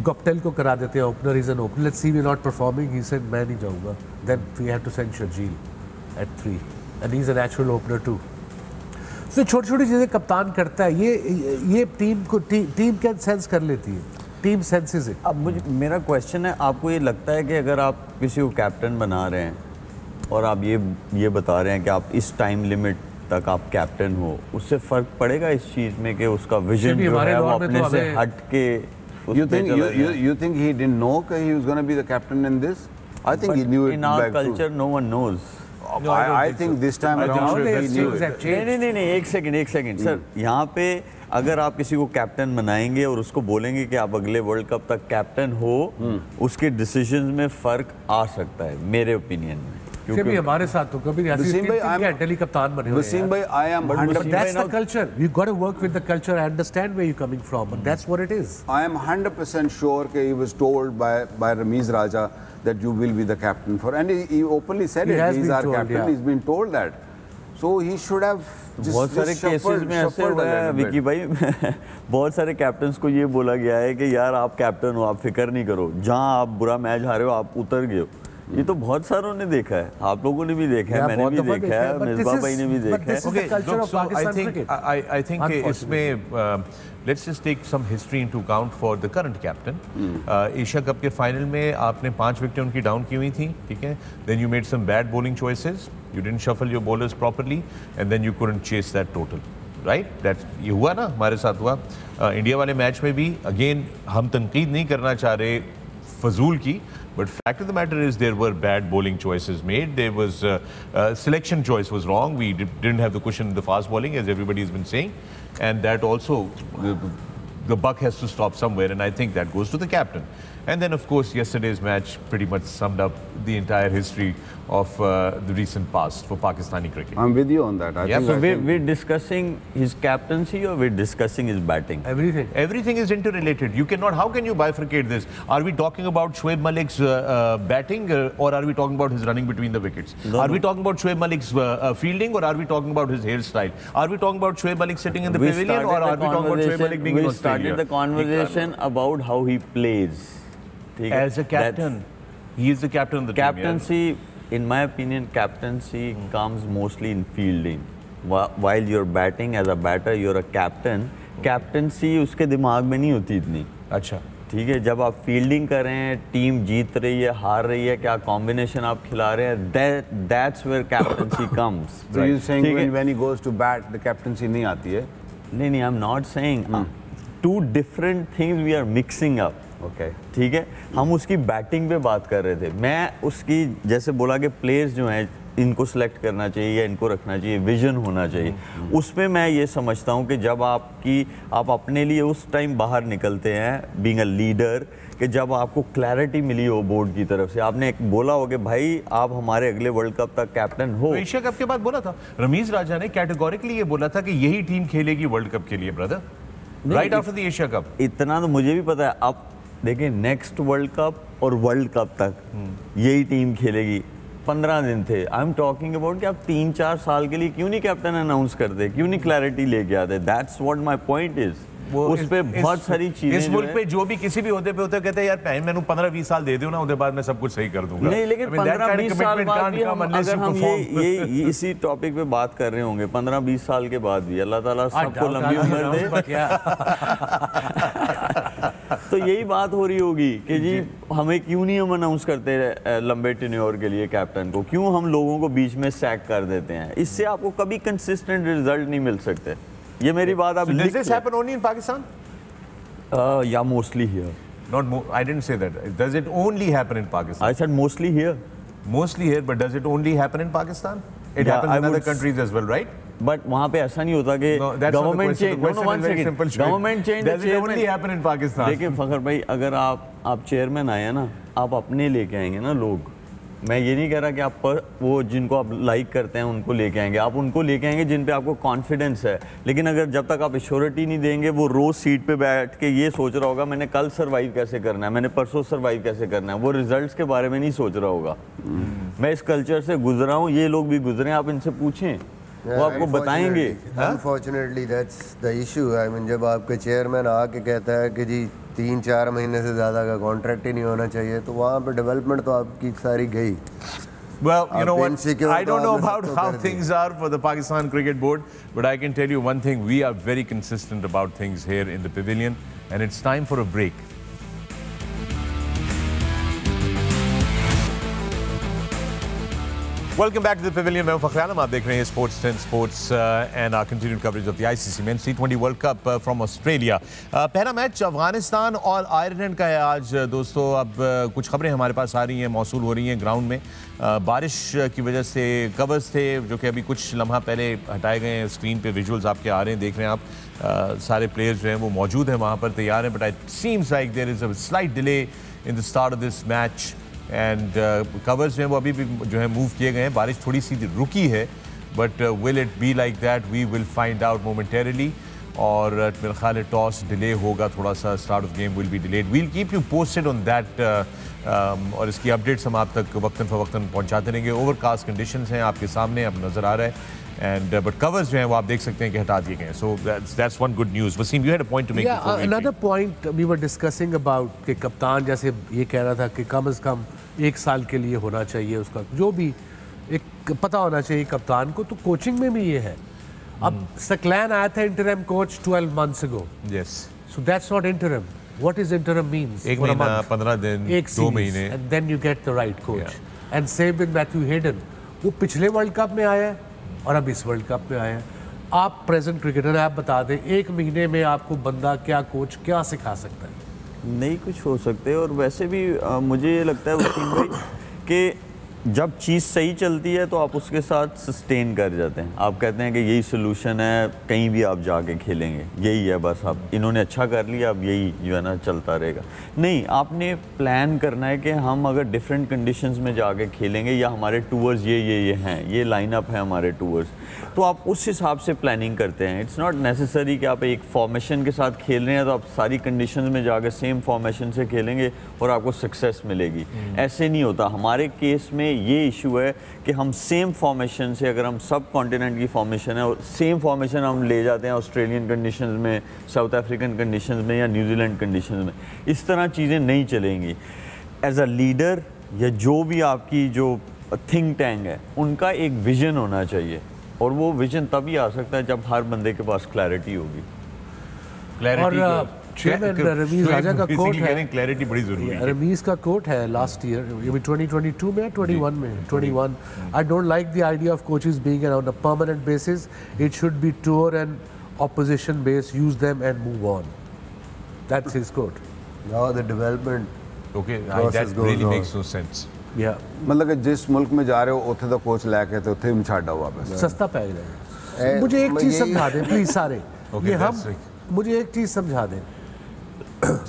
C: Guptill को करा देते हैं opener, is an opener, let's see we not performing, he said मैं नहीं जाऊंगा। Then we had to send Sharjeel at 3. And he's a natural opener too. So छोटी छोटी चीज़ें कप्तान करता है, ये टीम को टीम कैन सेंस कर लेती है, टीम सेंसेस इट।
E: अब मेरा क्वेश्चन है, आपको ये लगता है कि अगर आप किसी को कैप्टन बना रहे हैं और आप ये बता रहे हैं कि आप इस टाइम लिमिट तक आप कैप्टन हो, उससे फ़र्क पड़ेगा इस चीज़ में कि उसका विजन जो है वो अपने से हट के?
B: You think he didn't know that he was going to be the captain in this? I think he knew it.
E: In our culture, no one knows.
B: No, I think this time around he knew it.
E: नहीं, एक second sir, यहाँ पे अगर आप किसी को captain बनाएंगे और उसको बोलेंगे कि आप अगले वर्ल्ड कप तक कैप्टन हो, उसके डिसीजंस में फ़र्क आ सकता है मेरे ओपिनियन में।
C: क्योंकि हमारे साथ तो कभी नहीं कप्तान बने हुए हैं।
B: वसीम भाई, I am 100%.
C: That's the culture. You got to work with the culture. I understand where you're coming from, but that's what it is.
B: I am 100% sure that he was told by Ramiz Raja that you will be the captain for, and he openly said it. He's our captain. Yeah. He's been told that. So he should have just
E: बहुत सारे cases में ऐसे हुआ है विकी भाई बहुत सारे captains को ये बोला गया है कि यार आप कैप्टन हो, आप फिक्र नहीं करो, जहाँ आप बुरा मैच हारे हो आप उतर गए हो, ये तो बहुत सारों ने देखा है, आप लोगों ने भी देखा है, मैंने भी देखा है, मिसबा भाई ने भी देखा है।
A: I think इसमें let's just take some history into account for the current captain. Asia cup के फाइनल में आपने 5 विकेटें उनकी डाउन की हुई थी, ठीक है? Then you made some bad bowling choices. You didn't shuffle your bowlers properly, and then you couldn't chase that total. Right that ये हुआ ना, हमारे साथ हुआ इंडिया वाले मैच में भी। अगेन हम तनकीद नहीं करना चाह रहे फजूल की, but fact of the matter is there were bad bowling choices made, there was selection choice was wrong, we didn't have the cushion in the fast bowling as everybody has been saying, and that also the buck has to stop somewhere, and I think that goes to the captain. And then of course yesterday's match pretty much summed up the entire history of the recent past for Pakistani cricket.
B: I'm with you on that. I think
E: so we're discussing his captaincy or we're discussing his batting?
A: Everything is interrelated. You cannot, how can you bifurcate this? Are we talking about Shoaib Malik's batting or are we talking about his running between the wickets? Are we talking about Shoaib Malik's fielding or are we talking about his hairstyle? Are we talking about Shoaib Malik sitting in the pavilion or are we talking about Shoaib Malik being in Australia?
E: We started the conversation about how he plays.
A: As a captain, he is the captain of the team.
E: Captaincy, in my opinion, captaincy comes mostly in fielding. While you're batting as a batter, you're a captain. Captaincy उसके दिमाग में नहीं होती इतनी।
A: अच्छा,
E: ठीक है, जब आप फील्डिंग कर रहे हैं, टीम जीत रही है, हार रही है, क्या कॉम्बिनेशन आप खिला रहे हैं, that's where captaincy comes.
B: So you're saying when he goes to bat, the captaincy नहीं आती है?
E: नहीं, I'm not saying. Two different things we are mixing up.
B: Okay.
E: ठीक है, हम उसकी बैटिंग पे बात कर रहे थे। मैं उसकी जैसे बोला कि प्लेयर्स जो हैं इनको सेलेक्ट करना चाहिए या इनको रखना चाहिए, विजन होना चाहिए। उसमें मैं ये समझता हूँ कि जब आप अपने लिए उस टाइम बाहर निकलते हैं बीइंग अ लीडर, कि जब आपको क्लैरिटी मिली हो बोर्ड की तरफ से, आपने एक बोला हो कि भाई आप हमारे अगले वर्ल्ड कप तक कैप्टन हो।
A: तो एशिया कप के बाद बोला था रमीज राजा ने, कैटेगोरिकली ये बोला था कि यही टीम खेलेगी वर्ल्ड कप के लिए brother, right after the Asia cup.
E: इतना तो मुझे भी पता है। अब देखिए, नेक्स्ट वर्ल्ड कप और वर्ल्ड कप तक यही टीम खेलेगी। 15 दिन थे। आई एम टॉकिंग अबाउट कि आप 3-4 साल के लिए क्यों नहीं कैप्टन अनाउंस करते, क्यों नहीं क्लैरिटी लेके आते? That's what my point is. उस पे बहुत सारी चीजें
A: इस मुल्क पे जो भी किसी भी होते पे होते कहते हैं यार मैंने 15-20 साल दे दो ना, उसके बाद मैं सब कुछ सही कर दूंगा।
E: नहीं, लेकिन 15-20 साल बाद भी अगर हम ये इसी टॉपिक पे बात कर रहे होंगे 15-20 साल के बाद भी, अल्लाह ताला सबको लंबी उम्र दे। तो यही बात हो रही होगी कि जी हमें क्यों नहीं हम अनाउंस करते लंबे टेन्योर के लिए कैप्टन को, क्यों हम लोगों को बीच में सैक कर देते हैं? इससे आपको कभी कंसिस्टेंट रिजल्ट नहीं मिल सकते। ये मेरी बात आप
A: Does this happen only in Pakistan?
E: Yeah, mostly here.
A: Not I didn't say that. Does it only happen in Pakistan?
E: I said mostly here.
A: Mostly here, but does it only happen in Pakistan? It happens in other countries as well, right?
E: But वहाँ पे ऐसा नहीं होता कि government change, government change.
A: Does it only happen in Pakistan?
E: देखिए फखर भाई, अगर आप चेयरमैन आए ना, आप अपने लेके आएंगे ना लोग। मैं ये नहीं कह रहा कि आप पर वो जिनको आप लाइक करते हैं उनको लेके आएंगे, आप उनको लेके आएंगे जिन पे आपको कॉन्फिडेंस है। लेकिन अगर जब तक आप एश्योरिटी नहीं देंगे, वो रोज सीट पे बैठ के ये सोच रहा होगा मैंने कल सर्वाइव कैसे करना है, मैंने परसों सर्वाइव कैसे करना है, वो रिजल्ट्स के बारे में नहीं सोच रहा होगा। मैं इस कल्चर से गुजरा हूँ, ये लोग भी गुजरे, आप इनसे पूछें, वो आपको बताएंगे।
D: Unfortunately that's the issue. I mean जब आपका चेयरमैन आके कहता है कि जी 3-4 महीने से ज़्यादा का कॉन्ट्रैक्ट ही नहीं होना चाहिए, तो वहाँ पे डेवलपमेंट तो आपकी सारी गई।
A: Well, you know what? I don't know about how things are for the Pakistan Cricket Board, but I can tell you one thing: we are very consistent about things here in the pavilion, and it's time for a break. Welcome back to the pavilion. मैं फखर आलम, आप देख रहे हैं Sports 10 Sports and our continued coverage of the ICC Men's T20 World Cup from Australia. पहला match Afghanistan और Ireland का है आज दोस्तों। अब कुछ खबरें हमारे पास आ रही हैं, मौसूल हो रही हैं ग्राउंड में। बारिश की वजह से कवर्स थे जो कि अभी कुछ लम्हा पहले हटाए गए हैं। स्क्रीन पे विजुअल्स आपके आ रहे हैं, देख रहे हैं आप। सारे प्लेयर्स जो हैं वो मौजूद हैं वहाँ पर, तैयार हैं। But it seems like there is a slight delay in the start of this match and covers जो हैं वो अभी भी जो है मूव किए गए हैं। बारिश थोड़ी सी रुकी है, but will it be like that, we will find out momentarily. और मेरा ख्याल है टॉस डिले होगा थोड़ा सा, start of game will be delayed. We'll keep you posted on that और इसकी अपडेट्स हम आप तक वक्तन फ़वक्तन पहुँचाते रहेंगे। ओवरकास्ट कंडीशंस हैं आपके सामने, अब नज़र आ रहा है। And but covers जो हैं वो आप देख सकते हैं कि हटा दिए गए हैं. So that's one good news. Wasim, you had a point to make.
C: Yeah, another point we were discussing about कि कप्तान जैसे ये कह रहा था कि कम से कम 1 साल के लिए होना चाहिए उसका, जो भी एक पता होना चाहिए कप्तान को। तो कोचिंग में भी ये है। अब सकलैन आया था interim coach 12 months ago.
A: Yes.
C: So that's not interim. What is interim means?
A: एक
C: For a
A: महीना,
C: month.
A: 15 दिन,
C: एक
A: 2
C: series,
A: महीने।
C: and then you get the right coach.
A: Yeah.
C: And same with Matthew Hayden. वो पिछले वर्ल्ड कप में आया है और अब इस वर्ल्ड कप में आया है। आप प्रेजेंट क्रिकेटर, आप बता दें 1 महीने में आपको बंदा क्या कोच क्या सिखा सकता है?
E: नहीं कुछ हो सकते। और वैसे भी मुझे ये लगता है वसीम भाई कि जब चीज़ सही चलती है तो आप उसके साथ सस्टेन कर जाते हैं। आप कहते हैं कि यही सोल्यूशन है, कहीं भी आप जाके खेलेंगे, यही है बस। आप इन्होंने अच्छा कर लिया, अब यही जो है ना चलता रहेगा। नहीं, आपने प्लान करना है कि हम अगर डिफरेंट कंडीशंस में जाके खेलेंगे या हमारे टूर्स ये हैं, ये लाइनअप है हमारे टूर्स, तो आप उस हिसाब से प्लानिंग करते हैं। इट्स नॉट नेसेसरी कि आप एक फॉर्मेशन के साथ खेल रहे हैं तो आप सारी कंडीशंस में जाकर सेम फॉर्मेशन से खेलेंगे और आपको सक्सेस मिलेगी। ऐसे नहीं होता। हमारे केस में ये इशू है कि हम सेम फॉर्मेशन से, अगर हम सब कॉन्टिनेंट की फॉर्मेशन है और सेम फॉर्मेशन हम ले जाते हैं ऑस्ट्रेलियन कंडीशंस में, साउथ अफ्रीकन कंडीशंस में या न्यूजीलैंड कंडीशंस में, इस तरह चीज़ें नहीं चलेंगी। एज अ लीडर या जो भी आपकी जो थिंक टैंक है, उनका एक विजन होना चाहिए, और वो विजन तभी आ सकता है जब हर बंदे के पास क्लैरिटी होगी।
C: और चेयरमैन रमीज राजा का कोट है,
A: क्लैरिटी बड़ी जरूरी है।
C: रमीज का कोट है लास्ट ईयर, ये भी 2022 में, 21 में, 21, I don't like the idea of coaches being on a permanent basis, it should be tour and opposition base, use them and move on. That's his quote.
D: Now the development
A: Okay,
D: process
A: that
D: goes
A: really
D: on.
A: makes no sense.
C: या
B: मतलब कि जिस मुल्क में जा रहे हो उत्थे तो कोच लैके तो उत्थे ही छाड़ा हुआ बस।
C: सस्ता पै जाएगा। मुझे एक
D: मैं
C: चीज
D: यही-
C: समझा दें प्लीज सारे,
A: Okay,
C: ये
A: that's
C: हम मुझे एक चीज समझा दें।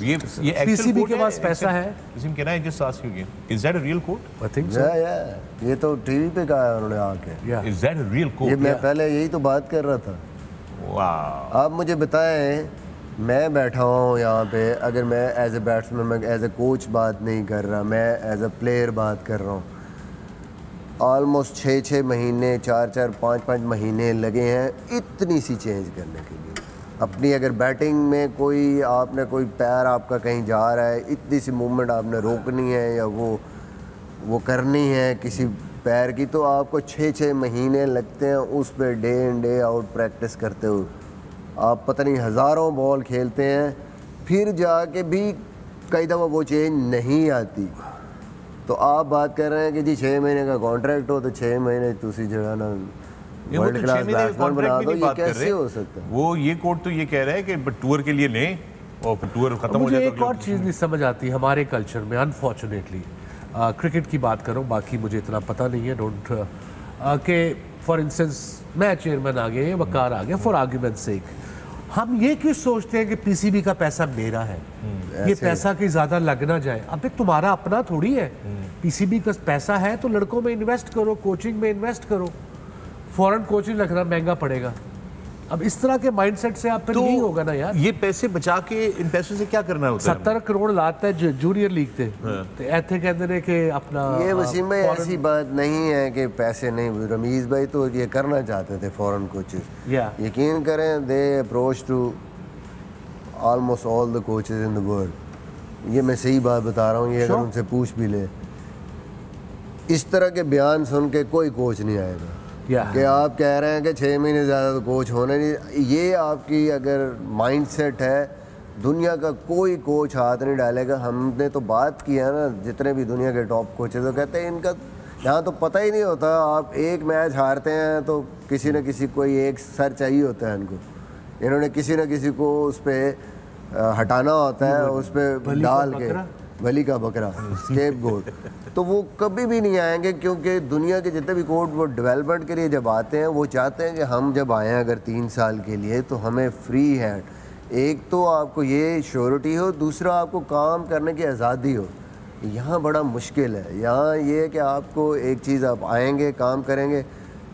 A: ये actual
C: PCB
A: quote
C: के पास
A: है?
C: पैसा है।
A: Wasim, can I just ask you again? Is that a real quote?
C: I think so.
D: Yeah, ये तो टीवी पे कहा है उन्होंने आके।
C: या
A: Is that a real
D: ये
A: quote?
D: मैं पहले यही तो बात कर रहा था।
A: Wow.
D: आप मुझे बताएं, मैं बैठा हूँ यहाँ पे, अगर मैं एज ए बैट्समैन, मैं एज ए कोच बात नहीं कर रहा, मैं एज ए प्लेयर बात कर रहा हूँ। ऑलमोस्ट 6 महीने, 4 5 महीने लगे हैं इतनी सी चेंज करने के लिए। अपनी अगर बैटिंग में कोई आपने कोई पैर आपका कहीं जा रहा है, इतनी सी मूवमेंट आपने रोकनी है या वो करनी है किसी पैर की, तो आपको 6 महीने लगते हैं उस per day in day out practice करते हुए। आप पता नहीं हज़ारों बॉल खेलते हैं, फिर जाके भी कई दफ़ा वो चेंज नहीं आती। तो आप बात कर रहे हैं कि जी 6 महीने का कॉन्ट्रैक्ट हो तो 6 महीने तुसी जो है ना
A: ये वो
D: वर्ल्ड
A: तो
D: क्लास
A: 6 महीने के
D: बैट्समैन बना
A: कॉन्ट्रैक्ट
D: दो,
A: की
D: ये
A: बात कर
D: कैसे
A: रहे
D: हो
A: हैं।
D: सकता है?
A: वो ये कोट तो ये कह रहा है कि टूर के लिए लें और फिर टूर खत्म हो
C: मुझे
A: जाए
C: एक और चीज़ नहीं समझ आती हमारे कल्चर में, अनफॉर्चुनेटली। क्रिकेट की बात करूं, बाकी मुझे इतना पता नहीं है, डोंट के फॉर इंस्टेंस मैं चेयरमैन आ गया, वकार आ गया, फॉर आर्ग्यूमेंट सेक, हम ये क्यों सोचते हैं कि पीसीबी का पैसा मेरा है, ये पैसा कि ज़्यादा लग ना जाए। अबे तुम्हारा अपना थोड़ी है। पीसीबी का पैसा है तो लड़कों में इन्वेस्ट करो, कोचिंग में इन्वेस्ट करो। फॉरेन कोचिंग रखना महंगा पड़ेगा। अब इस तरह के माइंडसेट से आप फिर नहीं होगा ना यार।
A: ये पैसे बचा के इन पैसों से क्या करना होता है?
C: 70 करोड़ लाता है जूनियर लीग ते ते ऐथे कहते ने कि अपना
D: ये वसीम भाई ऐसी बात नहीं है कि पैसे नहीं, रमीज भाई तो ये करना चाहते थे फॉरेन कोचेस।
C: या
D: यकीन करें, they approach to almost all the coaches in the world. ये मैं सही बात बता रहा हूँ, ये अगर उनसे पूछ भी ले, इस तरह के बयान सुन के कोई कोच नहीं आएगा कि आप कह रहे हैं कि 6 महीने ज़्यादा तो कोच होने नहीं। ये आपकी अगर माइंडसेट है, दुनिया का कोई कोच हाथ नहीं डालेगा। हमने तो बात किया ना जितने भी दुनिया के टॉप कोचेस, तो कहते हैं इनका यहाँ तो पता ही नहीं होता। आप एक मैच हारते हैं तो किसी न किसी कोई एक सर चाहिए होता है इनको, इन्होंने किसी न किसी को उस पर हटाना होता है, उस पर डाल के बलि का बकरा, स्केप गोट। तो वो कभी भी नहीं आएंगे, क्योंकि दुनिया के जितने भी कोच वो डेवलपमेंट के लिए जब आते हैं, वो चाहते हैं कि हम जब आए हैं अगर 3 साल के लिए तो हमें फ्री हैंड, एक तो आपको ये श्योरिटी हो, दूसरा आपको काम करने की आज़ादी हो। यहाँ बड़ा मुश्किल है। यहाँ ये है कि आपको एक चीज़, आप आएंगे काम करेंगे,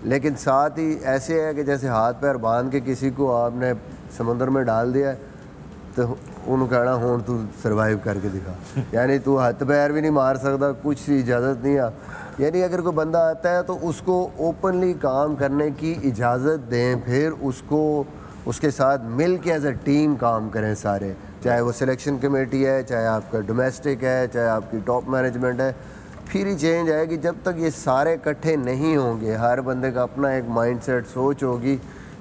D: लेकिन साथ ही ऐसे है कि जैसे हाथ पैर बांध के किसी को आपने समुद्र में डाल दिया तो उन्होंने कहना हूँ तू सर्वाइव करके दिखा, यानी तू हाथ पैर भी नहीं मार सकता, कुछ इजाज़त नहीं आ। यानी अगर कोई बंदा आता है तो उसको ओपनली काम करने की इजाज़त दें, फिर उसको उसके साथ मिल के एज ए टीम काम करें सारे, चाहे वो सिलेक्शन कमेटी है, चाहे आपका डोमेस्टिक है, चाहे आपकी टॉप मैनेजमेंट है, फिर ही चेंज आएगी। जब तक ये सारे इकट्ठे नहीं होंगे, हर बंदे का अपना एक माइंडसेट, सोच होगी,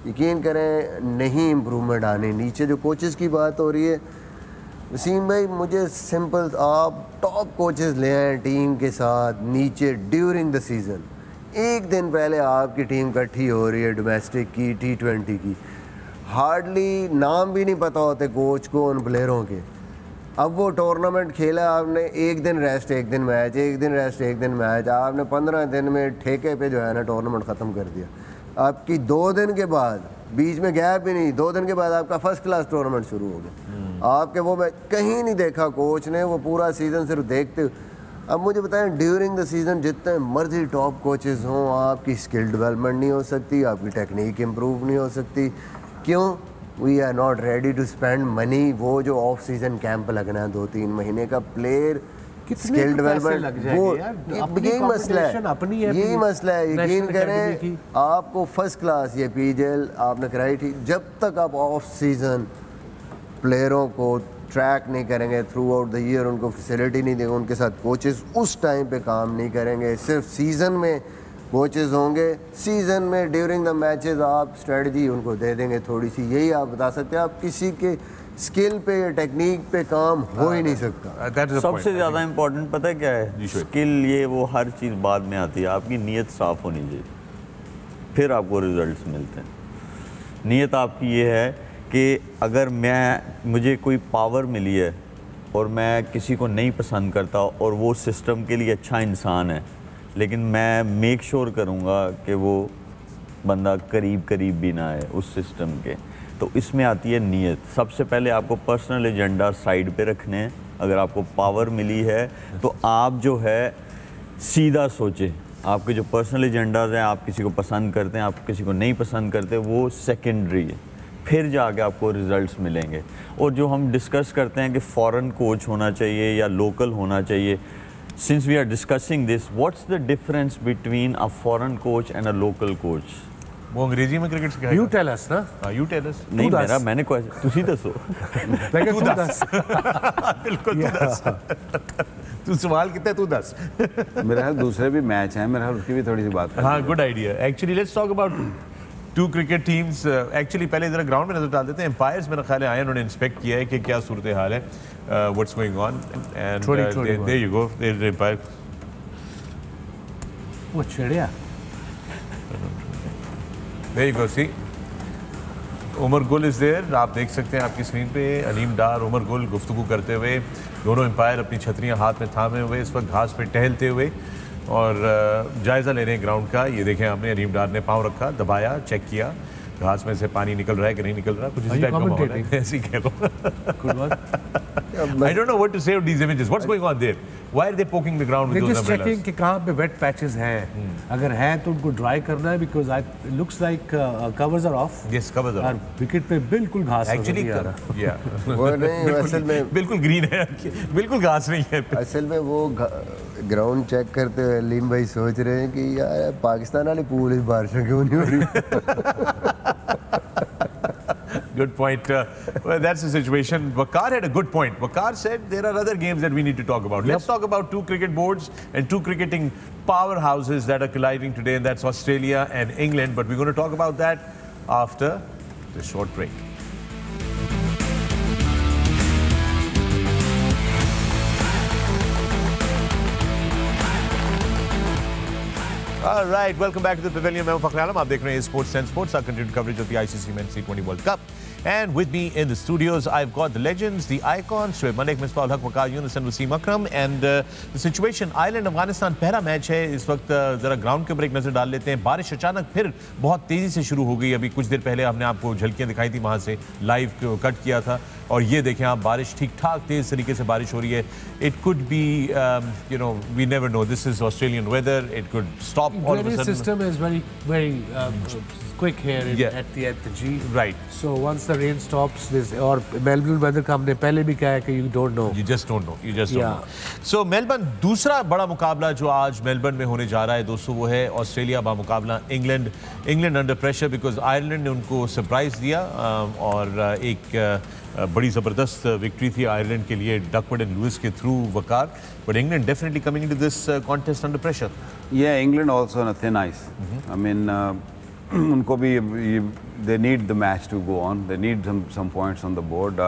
D: यकीन करें नहीं इम्प्रूवमेंट आनी। नीचे जो कोचेस की बात हो रही है, वसीम भाई मुझे सिंपल, आप टॉप कोचेस ले आए टीम के साथ नीचे ड्यूरिंग द सीज़न, एक दिन पहले आपकी टीम इकट्ठी हो रही है डोमेस्टिक की, T20 की, हार्डली नाम भी नहीं पता होते कोच को उन प्लेयरों के। अब वो टूर्नामेंट खेला आपने, एक दिन रेस्ट एक दिन मैच, एक दिन रेस्ट एक दिन मैच, आपने 15 दिन में ठेके पे जो है ना टूर्नामेंट ख़त्म कर दिया। आपकी 2 दिन के बाद, बीच में गैप भी नहीं, 2 दिन के बाद आपका फर्स्ट क्लास टूर्नामेंट शुरू हो गया। आपके वो मैच कहीं नहीं देखा कोच ने, वो पूरा सीज़न सिर्फ देखते। अब मुझे बताएं, ड्यूरिंग द सीज़न जितने मर्जी टॉप कोचेस हों, आपकी स्किल डेवलपमेंट नहीं हो सकती, आपकी टेक्निक इम्प्रूव नहीं हो सकती। क्यों? We are not ready to spend money. वो जो ऑफ सीज़न कैंप लगना है 2-3 महीने का, प्लेयर स्किल डेवलपमेंट, वो यही मसला है, यही मसला है। यकीन करें, आपको फर्स्ट क्लास ये PGL आपने कराई थी, जब तक आप ऑफ सीज़न प्लेयरों को ट्रैक नहीं करेंगे थ्रू आउट द ईयर, उनको फैसिलिटी नहीं देंगे, उनके साथ कोचेस उस टाइम पे काम नहीं करेंगे, सिर्फ सीज़न में कोचेस होंगे, सीज़न में ड्यूरिंग द मैचेस आप स्ट्रेटजी उनको दे देंगे थोड़ी सी, यही आप बता सकते हैं। आप किसी के स्किल पे या टेक्निक पे काम हो ही नहीं सकता।
E: सबसे ज़्यादा इम्पोर्टेंट पता है क्या है? स्किल, ये वो हर चीज़ बाद में आती है, आपकी नीयत साफ़ होनी चाहिए, फिर आपको रिजल्ट्स मिलते हैं। नीयत आपकी ये है कि अगर मुझे कोई पावर मिली है और मैं किसी को नहीं पसंद करता और वो सिस्टम के लिए अच्छा इंसान है, लेकिन मैं मेक श्योर करूँगा कि वो बंदा करीब भी ना आए उस सिस्टम के, तो इसमें आती है नीयत। सबसे पहले आपको पर्सनल एजेंडा साइड पे रखने हैं। अगर आपको पावर मिली है तो आप जो है सीधा सोचें, आपके जो पर्सनल एजेंडाज हैं, आप किसी को पसंद करते हैं, आप किसी को नहीं पसंद करते, वो सेकेंडरी है, फिर जाके आपको रिजल्ट्स मिलेंगे। और जो हम डिस्कस करते हैं कि फॉरेन कोच होना चाहिए या लोकल होना चाहिए, since we are discussing this, what's the difference between a foreign coach and a local coach?
A: वो अंग्रेजी में क्रिकेट सिखाएगा।
C: You tell us ना।
A: You tell us।
E: नहीं मेरा, मैंने तुसी दसो।
A: तू दस। बिल्कुल तू दस। तू सवाल कितना, तू दस।
B: मेरे ख्याल दूसरे भी मैच हैं, मेरे ख्याल उसकी भी थोड़ी सी बात करें।
A: हाँ, good idea. Actually let's talk about 2 cricket teams. Actually पहले जरा ग्राउंड में नजर डाल देते हैं। एम्पायर्स मेरा ख्याल है आए, उन्होंने इंस्पेक्ट किया है कि क्या सूरत हाल है, what's going on, and there you go, there is umpire.
C: वो चिड़िया।
A: There you go, see. Umar Gul is there, आप देख सकते हैं आपकी स्क्रीन पे, अलीम डार, उमर गुल गुफ्तगू करते हुए, दोनों एम्पायर अपनी छतरियां हाथ में थामे हुए इस वक्त घास पे टहलते हुए और जायज़ा ले रहे हैं ग्राउंड का। ये देखें आपने, अलीम डार ने पाँव रखा, दबाया, चेक किया घास में से पानी निकल रहा है कि नहीं निकल रहा, कुछ इसी टाइप का माहौल है। ऐसे ही कह लो। I don't know what to say of these images. What's going on there? Why are they poking the ground with those umbrellas?
C: Checking कि कहाँ पे wet patches हैं, अगर हैं तो उनको dry करना है, because it looks like covers are off.
A: Yes, covers are off.
C: Wicket पे बिल्कुल घास
A: Actually,
C: नहीं आ रहा।
A: yeah.
D: वो नहीं, असल में
A: बिल्कुल ग्रीन है, बिल्कुल घास नहीं है।
D: असल में वो ग्राउंड चेक करते हुए अलीम भाई सोच रहे हैं कि यार पाकिस्तान वाले पूल इस बारिशों क्यों नहीं हो रही।
A: Good point. Well, that's the situation. Waqar had a good point. Waqar said there are other games that we need to talk about. Let's talk about 2 cricket boards and 2 cricketing powerhouses that are colliding today, and that's Australia and England. But we're going to talk about that after the short break. All right, welcome back to the Pavilion. मैं हूं फखर आलम, आप देख रहे हैं Sports and Sports, our continued coverage of the ICC Men's T20 World Cup. And with me in the studios, I've got the legends, the icons, Shoaib Malik, Misbah ul Haq, Waqar Younis and Wasim Akram. And the situation, Ireland-Afghanistan पहला match है इस वक्त। ज़रा ground के ऊपर एक नज़र डाल लेते हैं। बारिश अचानक फिर बहुत तेज़ी से शुरू हो गई। अभी कुछ देर पहले हमने आपको झलकियाँ दिखाई थी, वहाँ से लाइव कट किया था। और ये देखें आप, बारिश ठीक ठाक तेज़ तरीके से बारिश हो रही है। It could be, you know, we never know, this is Australian weather, it could stop all of a sudden.
C: System is very quick here at the G.
A: Right.
C: So once the rain stops, this और Melbourne weather का हमने पहले भी कहा है कि you don't know.
A: You just don't know. You just don't know. So Melbourne, दूसरा बड़ा मुकाबला जो आज मेलबर्न में होने जा रहा है दोस्तों, वो है ऑस्ट्रेलिया बा मुकाबला England under pressure because Ireland ने उनको सरप्राइज दिया और एक बड़ी ज़बरदस्त विक्ट्री थी आयरलैंड के लिए डकवर्ड एंड लुइस के through Waqar, but England definitely coming into this contest under pressure.
B: Yeah, England also on a thin ice. I mean, उनको भी they need the match to go on. They need some points on the board.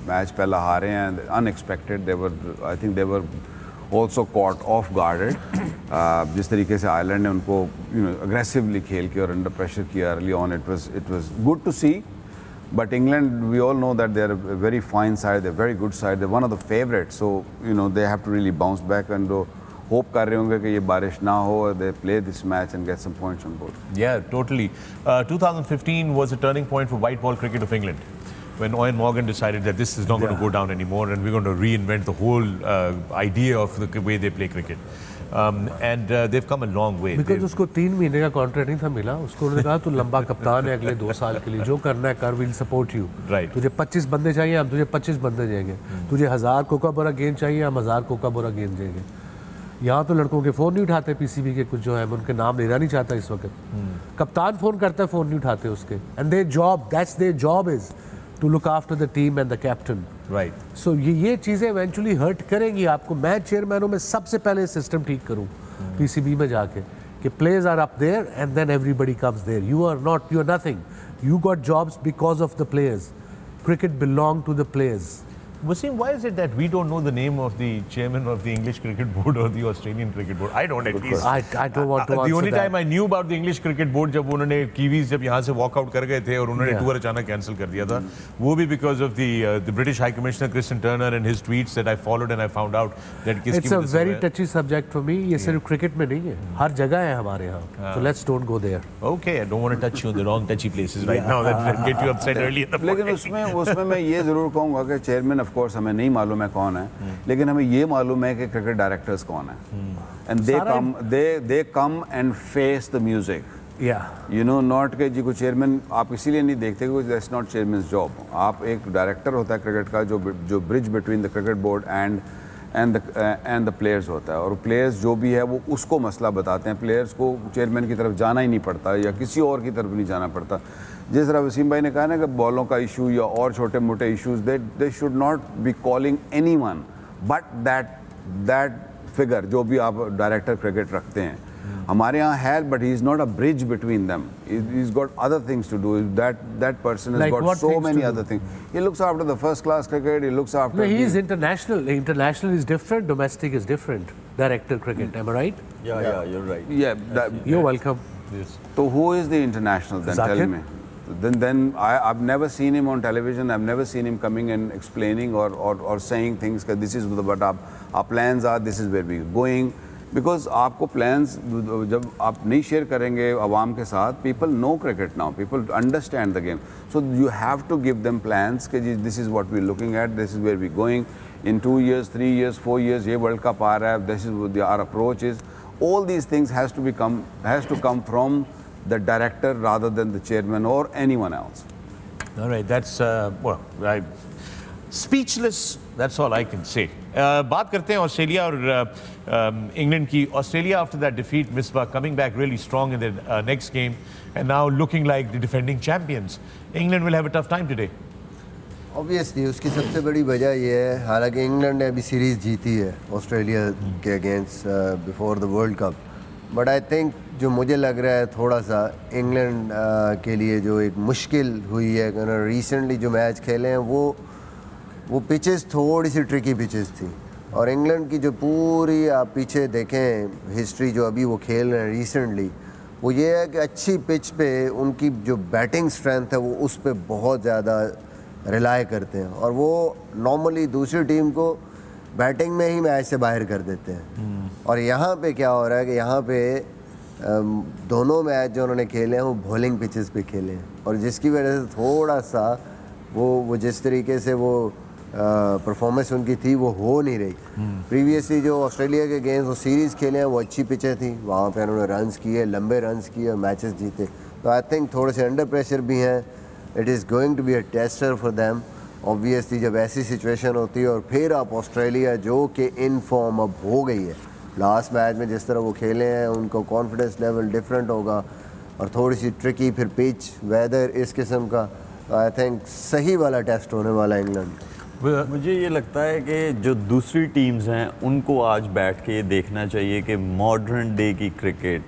B: Match पहला हारे हैं, unexpected. I think they were also caught off guarded. जिस तरीके से Ireland ने उनको aggressively खेल के और under pressure किया early on, it was good to see. But England, we all know that they're a very fine side. They're a very good side. They're one of the favorites. So they have to really bounce back and hope कर रहे होंगे कि ये बारिश ना हो. They play this match and get some points on board.
A: Yeah, totally. 2015 was a turning point for white ball cricket of England, when Eoin Morgan decided that this is not going to go down anymore and we're going to reinvent the whole idea of the way they play cricket. And they've come a long way.
C: Because उसको 3 महीने का contract नहीं था मिला, उसको उन्होंने कहा तू लंबा कप्तान है अगले 2 साल के लिए, जो करना है कर, विल सपोर्ट यू. तुझे 25 बंदे चाहिए, हम तुझे 25 बंदे देंगे. तुझे 1000 कोकाबोरा गेंद चाहिए, हम 1000 कोकाबोरा गेंद देंगे. यहाँ तो लड़कों के फ़ोन नहीं उठाते पीसीबी के कुछ जो है, मैं उनके नाम लेना नहीं चाहता इस वक्त. कप्तान फ़ोन करता है, फ़ोन नहीं उठाते उसके. And their job, that's their job is to look after the team and the captain.
A: Right.
C: So ये चीज़ें इवेंचुअली हर्ट करेंगी आपको. मैं चेयरमैनों में सबसे पहले सिस्टम ठीक करूँ पीसीबी में जाके कि players are up there and then everybody comes there. You are nothing. You got jobs because of the players. Cricket belong to the players.
A: Wasim, why is it that we don't know the name of the chairman of the English Cricket Board or the Australian Cricket Board? I don't, at least.
C: I don't want to answer that.
A: The only time I knew about the English Cricket Board जब उन्होंने Kiwis जब यहाँ से walk out कर गए थे और उन्होंने टूर अचानक कैंसिल कर दिया था, वो भी because of the British High Commissioner Kristen Turner and his tweets that I followed and I found out that
C: it's a very touchy subject for me. ये सिर्फ क्रिकेट में नहीं है, हर जगह है हमारे यहाँ. So let's don't go there.
A: Okay, I don't want to touch you in the wrong touchy places right now that get you upset early in the morning.
B: लेकिन उसमें मैं ये जरूर कहूँगा कि चेयरमैन ऑफ कोर्स हमें नहीं मालूम है कौन है, लेकिन हमें ये मालूम है कि क्रिकेट डायरेक्टर्स कौन है. And they come and face the music. You know, not के जी को चेयरमैन आप इसीलिए नहीं देखते कि दैट्स नॉट चेयरमैन्स जॉब. आप एक डायरेक्टर होता है क्रिकेट का जो bridge between the cricket board and the players होता है, और प्लेयर्स जो भी है वो उसको मसला बताते हैं. प्लेयर्स को चेयरमैन की तरफ जाना ही नहीं पड़ता या किसी और की तरफ नहीं जाना पड़ता. जिस तरह वसीम भाई ने कहा ना कि बॉलों का इशू या और छोटे मोटे issues, they should not be calling anyone but that figure जो भी आप डायरेक्टर क्रिकेट रखते हैं. हमारे यहाँ है, but he is not a bridge between them. He is got other things to do. That person has got so many other things. He looks after the first class cricket. He looks after.
C: He is international. International is different, domestic is different. Director cricket, am I right?
E: Yeah, you're right.
B: Yeah,
C: you're welcome.
B: So who is the international then?
C: Zakir?
B: Tell me. Then I've never seen him on television. I've never seen him coming and explaining or saying things that this is what our plans are, this is where we're going. Because आपको plans जब आप नहीं share करेंगे आवाम के साथ, people know cricket now. People understand the game. So you have to give them plans कि this is what we're looking at, this is where we're going. In 2 years, 3 years, 4 years, ये World Cup आ रहा है. This is what our approach is. All these things has to come from the director rather than the chairman or anyone else.
A: All right, that's speechless. That's all I can say. बात करते हैं Australia और England की. Australia after that defeat, Misbah coming back really strong in the next game and now looking like the defending champions. England will have a tough time today.
D: Obviously उसकी सबसे बड़ी वजह ये है, हालांकि इंग्लैंड ने अभी सीरीज़ जीती है ऑस्ट्रेलिया के against before the world cup, but I think जो मुझे लग रहा है थोड़ा सा इंग्लैंड के लिए जो एक मुश्किल हुई है, रिसेंटली जो मैच खेले हैं वो पिचेस थोड़ी सी ट्रिकी पिचेस थी. और इंग्लैंड की जो पूरी आप पीछे देखें हिस्ट्री जो अभी वो खेल रहे हैं रिसेंटली, वो ये है कि अच्छी पिच पे उनकी जो बैटिंग स्ट्रेंथ है वो उस पर बहुत ज़्यादा रिलाय करते हैं, और वो नॉर्मली दूसरी टीम को बैटिंग में ही मैच से बाहर कर देते हैं. और यहाँ पे क्या हो रहा है कि यहाँ पे दोनों मैच जो उन्होंने खेले हैं वो बॉलिंग पिचेस पे खेले हैं, और जिसकी वजह से थोड़ा सा वो जिस तरीके से वो परफॉर्मेंस उनकी थी वो हो नहीं रही. प्रीवियसली जो ऑस्ट्रेलिया के गेम्स वो सीरीज़ खेले हैं वो अच्छी पिचें थी, वहाँ पे उन्होंने रन्स किए, लंबे रन्स किए और मैचेस जीते. तो आई थिंक थोड़े से अंडर प्रेशर भी हैं. It is going to be a tester for them. Obviously जब ऐसी सिचुएशन होती है और फिर आप ऑस्ट्रेलिया जो कि इन फॉर्म अब हो गई है, लास्ट मैच में जिस तरह वो खेले हैं उनको कॉन्फिडेंस लेवल डिफरेंट होगा, और थोड़ी सी ट्रिकी फिर पिच वेदर इस किस्म का, आई थिंक सही वाला टेस्ट होने वाला इंग्लैंड।
E: मुझे ये लगता है कि जो दूसरी टीम्स हैं उनको आज बैठ के देखना चाहिए कि मॉडर्न डे की क्रिकेट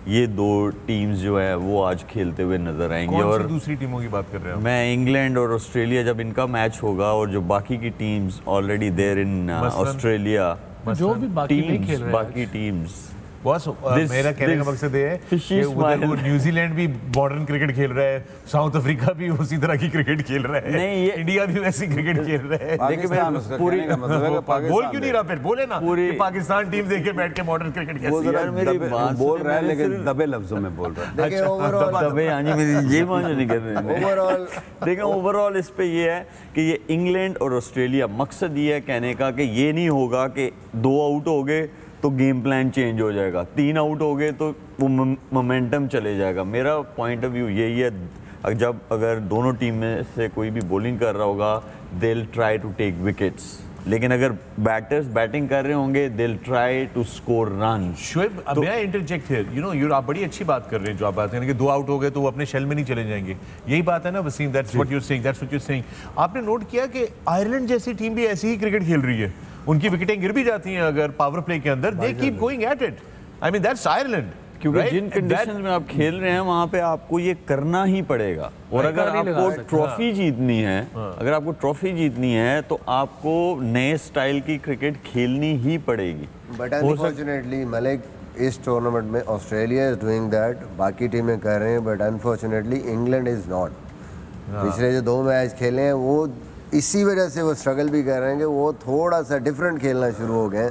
E: ये दो टीम्स जो है वो आज खेलते हुए नजर आएंगी।
A: कौन
E: और
A: सी दूसरी टीमों की बात कर रहे हैं?
E: मैं इंग्लैंड और ऑस्ट्रेलिया, जब इनका मैच होगा और जो बाकी की teams already there in Australia,
C: जो भी बाकी नहीं खेल रहे हैं,
E: बाकी टीम्स
A: बॉस, मेरा कहने का मकसद ये है कि उधर वो न्यूजीलैंड भी मॉडर्न क्रिकेट खेल रहा है, साउथ अफ्रीका भी उसी तरह की क्रिकेट खेल रहा है,
E: नहीं, ये
A: इंडिया भी वैसी क्रिकेट खेल रहा है।
B: पाकिस्तान उसका
E: पूरी-
B: कहने का मतलब है कि पाकिस्तान
A: बोल क्यों नहीं रहा फिर? बोले ना
E: पूरी-
A: कि पाकिस्तान टीम देख के बैठ के मॉडर्न क्रिकेट
B: वो
A: कैसी
B: जरा
A: है।
E: मेरी
B: दबे-
E: बात
B: बोल
E: सुने,
B: रहा है
E: मैंने
B: लेकिन
E: सिर्फ-
B: दबे लफ्जों में बोल रहा है।
D: देखिए ओवरऑल
E: दबे आनी मेरी ये मान नहीं कर रहे हैं।
D: ओवरऑल
E: देखें ओवरऑल इस पे ये है कि ये इंग्लैंड और ऑस्ट्रेलिया, मकसद ये है कहने का कि ये नहीं होगा कि 2 आउट हो गए तो गेम प्लान चेंज हो जाएगा, 3 आउट हो गए तो वो मोमेंटम चले जाएगा। मेरा पॉइंट ऑफ व्यू यही है, जब अगर दोनों टीम में से कोई भी बॉलिंग कर रहा होगा they will try to take wickets, लेकिन अगर बैटर्स बैटिंग कर रहे होंगे they will try to score run.
A: Shoaib, अब मैं इंटरजेक्ट हियर, यू नो आप बड़ी अच्छी बात कर रहे हैं जो आप बात करें कि 2 आउट हो गए तो वो अपने शेल में नहीं चले जाएंगे, यही बात है ना Wasim? That's what you saying, that's what you saying. आपने नोट किया कि आयरलैंड जैसी टीम भी ऐसी ही क्रिकेट खेल रही है, उनकी विकेटें गिर भी जाती हैं अगर पावर प्ले के अंदर, they keep going at it. I mean that's Ireland,
E: क्योंकि जिन कंडीशंस में आप खेल रहे हैं वहां पे आपको ये करना ही पड़ेगा। और अगर आपको ट्रॉफी जीतनी है, अगर आपको ट्रॉफी जीतनी है तो आपको नए स्टाइल की क्रिकेट खेलनी ही पड़ेगी।
D: बट अनफॉर्चुनेटली मलिक, इस टूर्नामेंट में ऑस्ट्रेलिया इज डूइंग दैट, बाकी टीमें कर रहे हैं, but unfortunately England is not. पिछले जो 2 मैच खेले हैं वो इसी वजह से वो स्ट्रगल भी कर रहे हैं कि वो थोड़ा सा डिफरेंट खेलना शुरू हो गए,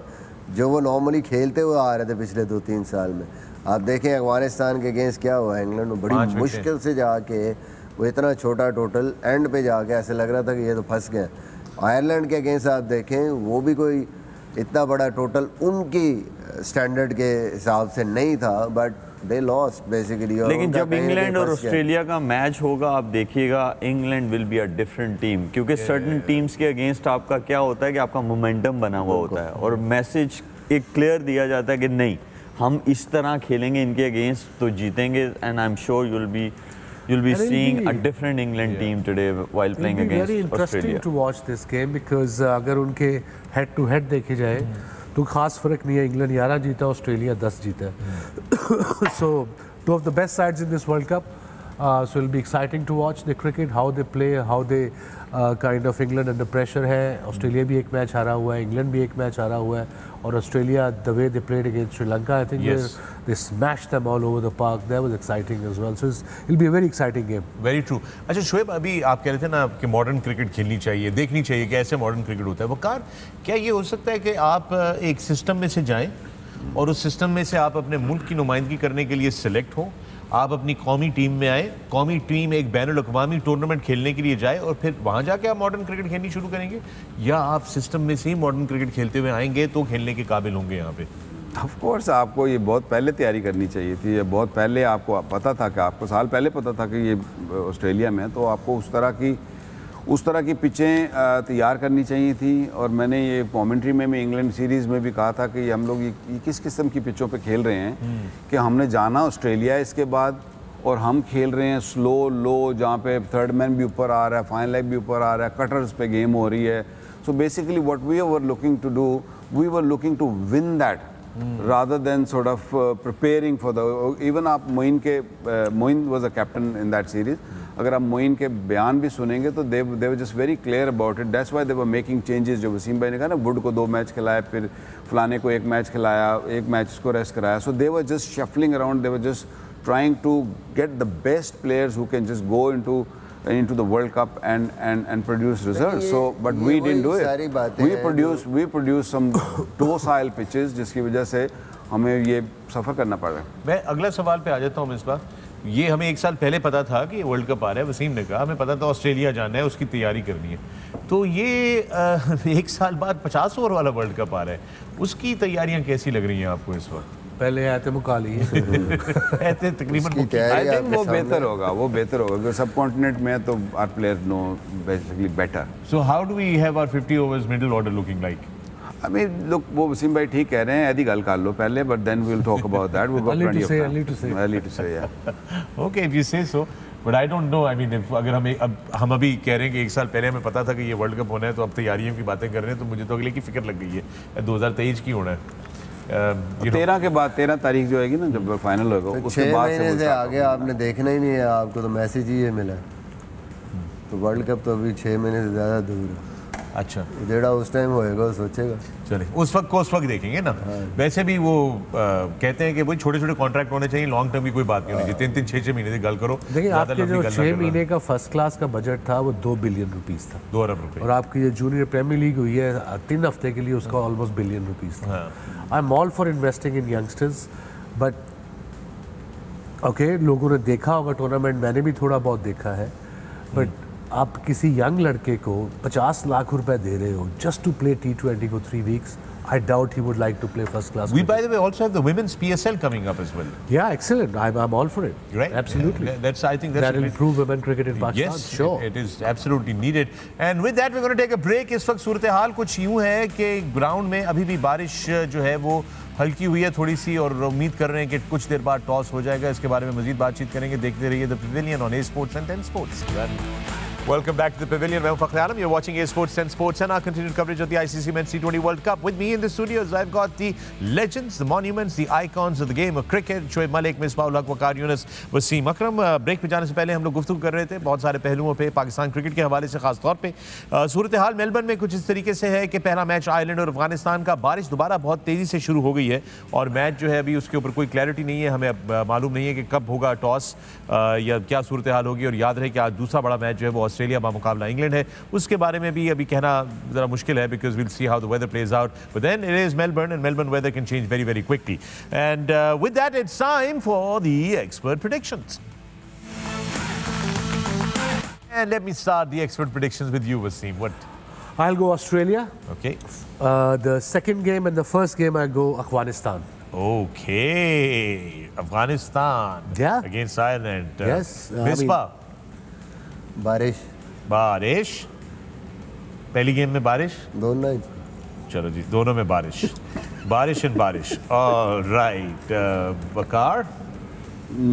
D: जो वो नॉर्मली खेलते हुए आ रहे थे पिछले 2-3 साल में। आप देखें अफगानिस्तान के अगेंस्ट क्या हुआ, इंग्लैंड में बड़ी मुश्किल से जाके वो इतना छोटा टोटल एंड पे जाके ऐसे लग रहा था कि ये तो फंस गए। आयरलैंड के अगेंस्ट आप देखें वो भी कोई इतना बड़ा टोटल उनकी स्टैंडर्ड के हिसाब से नहीं था, बट दे लॉस्ट बेसिकली।
E: लेकिन जब इंग्लैंड और ऑस्ट्रेलिया का मैच होगा आप देखिएगा England will be a different team, क्योंकि सर्टेन टीम्स के अगेंस्ट आपका क्या होता है कि आपका मोमेंटम बना हुआ होता है और मैसेज एक क्लियर दिया जाता है कि नहीं हम इस तरह खेलेंगे इनके अगेंस्ट तो जीतेंगे। And I am sure you'll be seeing a different England team today while playing against
C: very interesting
E: Australia.
C: to watch this game because अगर उनके हेड टू हेड देखे जाए तो खास फर्क नहीं है, इंग्लैंड 11 जीता, ऑस्ट्रेलिया 10 जीता है। So two of the best sides in this World Cup, so it'll be exciting to watch the cricket, how they play, how they kind of England under pressure है, ऑस्ट्रेलिया भी एक match हारा हुआ है, England भी एक match हारा हुआ है, और Australia the way they played against Sri Lanka, I think they smashed them all over the park. That was exciting as well. So it'll be a very exciting game.
A: Very true. अच्छा शोएब, अभी आप कह रहे थे ना कि modern cricket खेलनी चाहिए, देखनी चाहिए कि ऐसे मॉडर्न क्रिकेट होता है। वकार, क्या ये हो सकता है कि आप एक सिस्टम में से जाएं और उस सिस्टम में से आप अपने मुल्क की नुमाइंदगी करने के लिए सिलेक्ट हो, आप अपनी कौमी टीम में आए, कौमी टीम एक बैनुल-अक़वामी टूर्नामेंट खेलने के लिए जाए और फिर वहाँ जाके आप मॉडर्न क्रिकेट खेलनी शुरू करेंगे, या आप सिस्टम में से ही मॉडर्न क्रिकेट खेलते हुए आएंगे तो खेलने के काबिल होंगे यहाँ पे?
B: ऑफ कोर्स आपको ये बहुत पहले तैयारी करनी चाहिए थी, ये बहुत पहले आपको पता था कि आपको साल पहले पता था कि ये ऑस्ट्रेलिया में, तो आपको उस तरह की पिचें तैयार करनी चाहिए थी। और मैंने ये कमेंट्री में इंग्लैंड सीरीज़ में भी कहा था कि हम लोग ये किस किस्म की पिचों पे खेल रहे हैं कि हमने जाना ऑस्ट्रेलिया इसके बाद और हम खेल रहे हैं स्लो लो, जहाँ पे थर्ड मैन भी ऊपर आ रहा है, फाइन लेग भी ऊपर आ रहा है, कटर्स पे गेम हो रही है। So basically what we were looking to do, we were looking to win that rather than sort of preparing for the even आप Moin was a captain in that series, अगर आप मोइन के बयान भी सुनेंगे तो they were just very clear about it, that's why they were making changes। जो वसीम भाई ने कहा ना, वुड को 2 मैच खिलाया, फिर फलाने को 1 मैच खिलाया, 1 मैच इसको रेस्ट कराया, so they were just shuffling around, they were just trying to get the best players who can just go into the World Cup and produce results. So but we didn't do it. We produced some docile pitches जिसकी वजह से हमें ये सफ़र करना पड़ा।
A: मैं अगला सवाल पे आ जाता हूँ। इस बार ये हमें 1 साल पहले पता था कि वर्ल्ड कप आ रहा है, वसीम ने कहा हमें पता था ऑस्ट्रेलिया जाना है, उसकी तैयारी करनी है, तो ये 1 साल बाद 50 ओवर वाला वर्ल्ड कप आ रहा है, उसकी तैयारियां कैसी लग रही हैं आपको इस वक्त?
C: पहले आते मुकाली
A: ऐसे तकरीबन
B: आई थिंक वो बेहतर होगा सब कॉन्टिनेंट में, तो our player know basically better.
A: So how do we have our 50 overs middle order looking like?
B: I mean look, वो वसीम भाई ठीक कह रहे हैं, ऐदी गल कर लो पहले, but then we will talk about that. We got plenty of time. Early to say या
A: okay, if you say so. But I don't know, I mean अगर हम अभी कह रहे हैं कि 1 साल पहले हमें पता था कि ये वर्ल्ड कप होना है, तो अब तैयारियों की बातें कर रहे हैं, तो मुझे तो अगले की फिक्र लग गई है 2023 की होना है।
B: 13 के बाद 13 तारीख जो आएगी ना, जब फाइनल होगा, उसके बाद
D: से आगे आपने देखना ही नहीं है, आपको तो मैसेज ही ये मिला। तो वर्ल्ड कप तो अभी 6 महीने से ज़्यादा दूर है।
A: अच्छा,
D: जेड़ा उस टाइम होएगा सोचेगा।
A: चलिए उस वक्त को उस वक्त देखेंगे ना। वैसे भी वो कहते हैं कि भाई छोटे छोटे कॉन्ट्रैक्ट होने चाहिए, लॉन्ग टर्म की कोई बात नहीं होनी चाहिए। 3-3 6-6 महीने से गल करो।
C: देखिए आपके जो 6 महीने का फर्स्ट क्लास का बजट था वो 2 बिलियन रुपीस था,
A: 2 अरब रुपए।
C: और आपकी जो जूनियर प्रीमियर लीग हुई है 3 हफ्ते के लिए, उसका ऑलमोस्ट बिलियन रुपीस था। I am all for investing in youngsters, but okay, लोगों ने देखा होगा टूर्नामेंट, मैंने भी थोड़ा बहुत देखा है, बट आप किसी यंग लड़के को 50 लाख रुपए दे रहे हो just to play T20 for 3 weeks. I doubt he would like to play first class.
A: We, by the way, also have the women's PSL coming up as well.
C: Yeah, excellent. I'm all for it.
A: Right?
C: Absolutely.
A: I think
C: that will improve women cricket in Pakistan.
A: Yes,
C: sure.
A: It is absolutely needed. And with that, we're going to take a break. इस वक्त सूरत हाल कुछ यूं है कि ground में अभी भी बारिश जो है वो हल्की हुई है थोड़ी सी, और उम्मीद कर रहे हैं कि कुछ देर बाद टॉस हो जाएगा। इसके बारे में मजीद बातचीत करेंगे। देखते रहिए the Pavilion on A Sports and 10 Sports. Welcome back to the Pavilion. मैं हूं फखर आलम. You're watching A Sports 10 Sports and our continued coverage of the ICC Men's T20 World Cup. With me in the studios, I've got the legends, the monuments, the icons of the game of cricket. Shoaib Malik, Misbah-ul Haq, Waqar Younis, Wasim Akram. Break पे जाने से पहले हम लोग गुफ्तगू कर रहे थे बहुत सारे पहलुओं पे, पाकिस्तान क्रिकेट के हवाले से खास तौर पे। सूरत हाल मेलबर्न में कुछ इस तरीके से है कि पहला मैच आयरलैंड और अफगानिस्तान का, बारिश दोबारा बहुत तेज़ी से शुरू हो गई है, और मैच जो है अभी उसके ऊपर कोई क्लैरिटी नहीं है। हमें मालूम नहीं है कि कब होगा टॉस या क्या सूरत हाल होगी। और याद रहे कि आज दूसरा बड़ा मैच जो है वो ऑस्ट्रेलिया बामुकाबला इंग्लैंड है, उसके बारे में भी अभी कहना ज़रा मुश्किल है, because will see how the weather plays out, but then it is Melbourne and Melbourne weather can change very very quickly. And with that it's time for the expert predictions. And let me start the expert predictions with you, Wasim. What?
C: I'll go Australia.
A: Okay.
C: The second game and the first game I'll go Afghanistan.
A: Okay. Afghanistan.
C: Yeah.
A: Against Ireland.
C: Yes.
A: Misbah.
D: बारिश।
A: बारिश। पहली game में बारिश?
D: दोनों ही।
A: चलो जी, दोनों में बारिश। बारिश एंड बारिश। All right. वकार?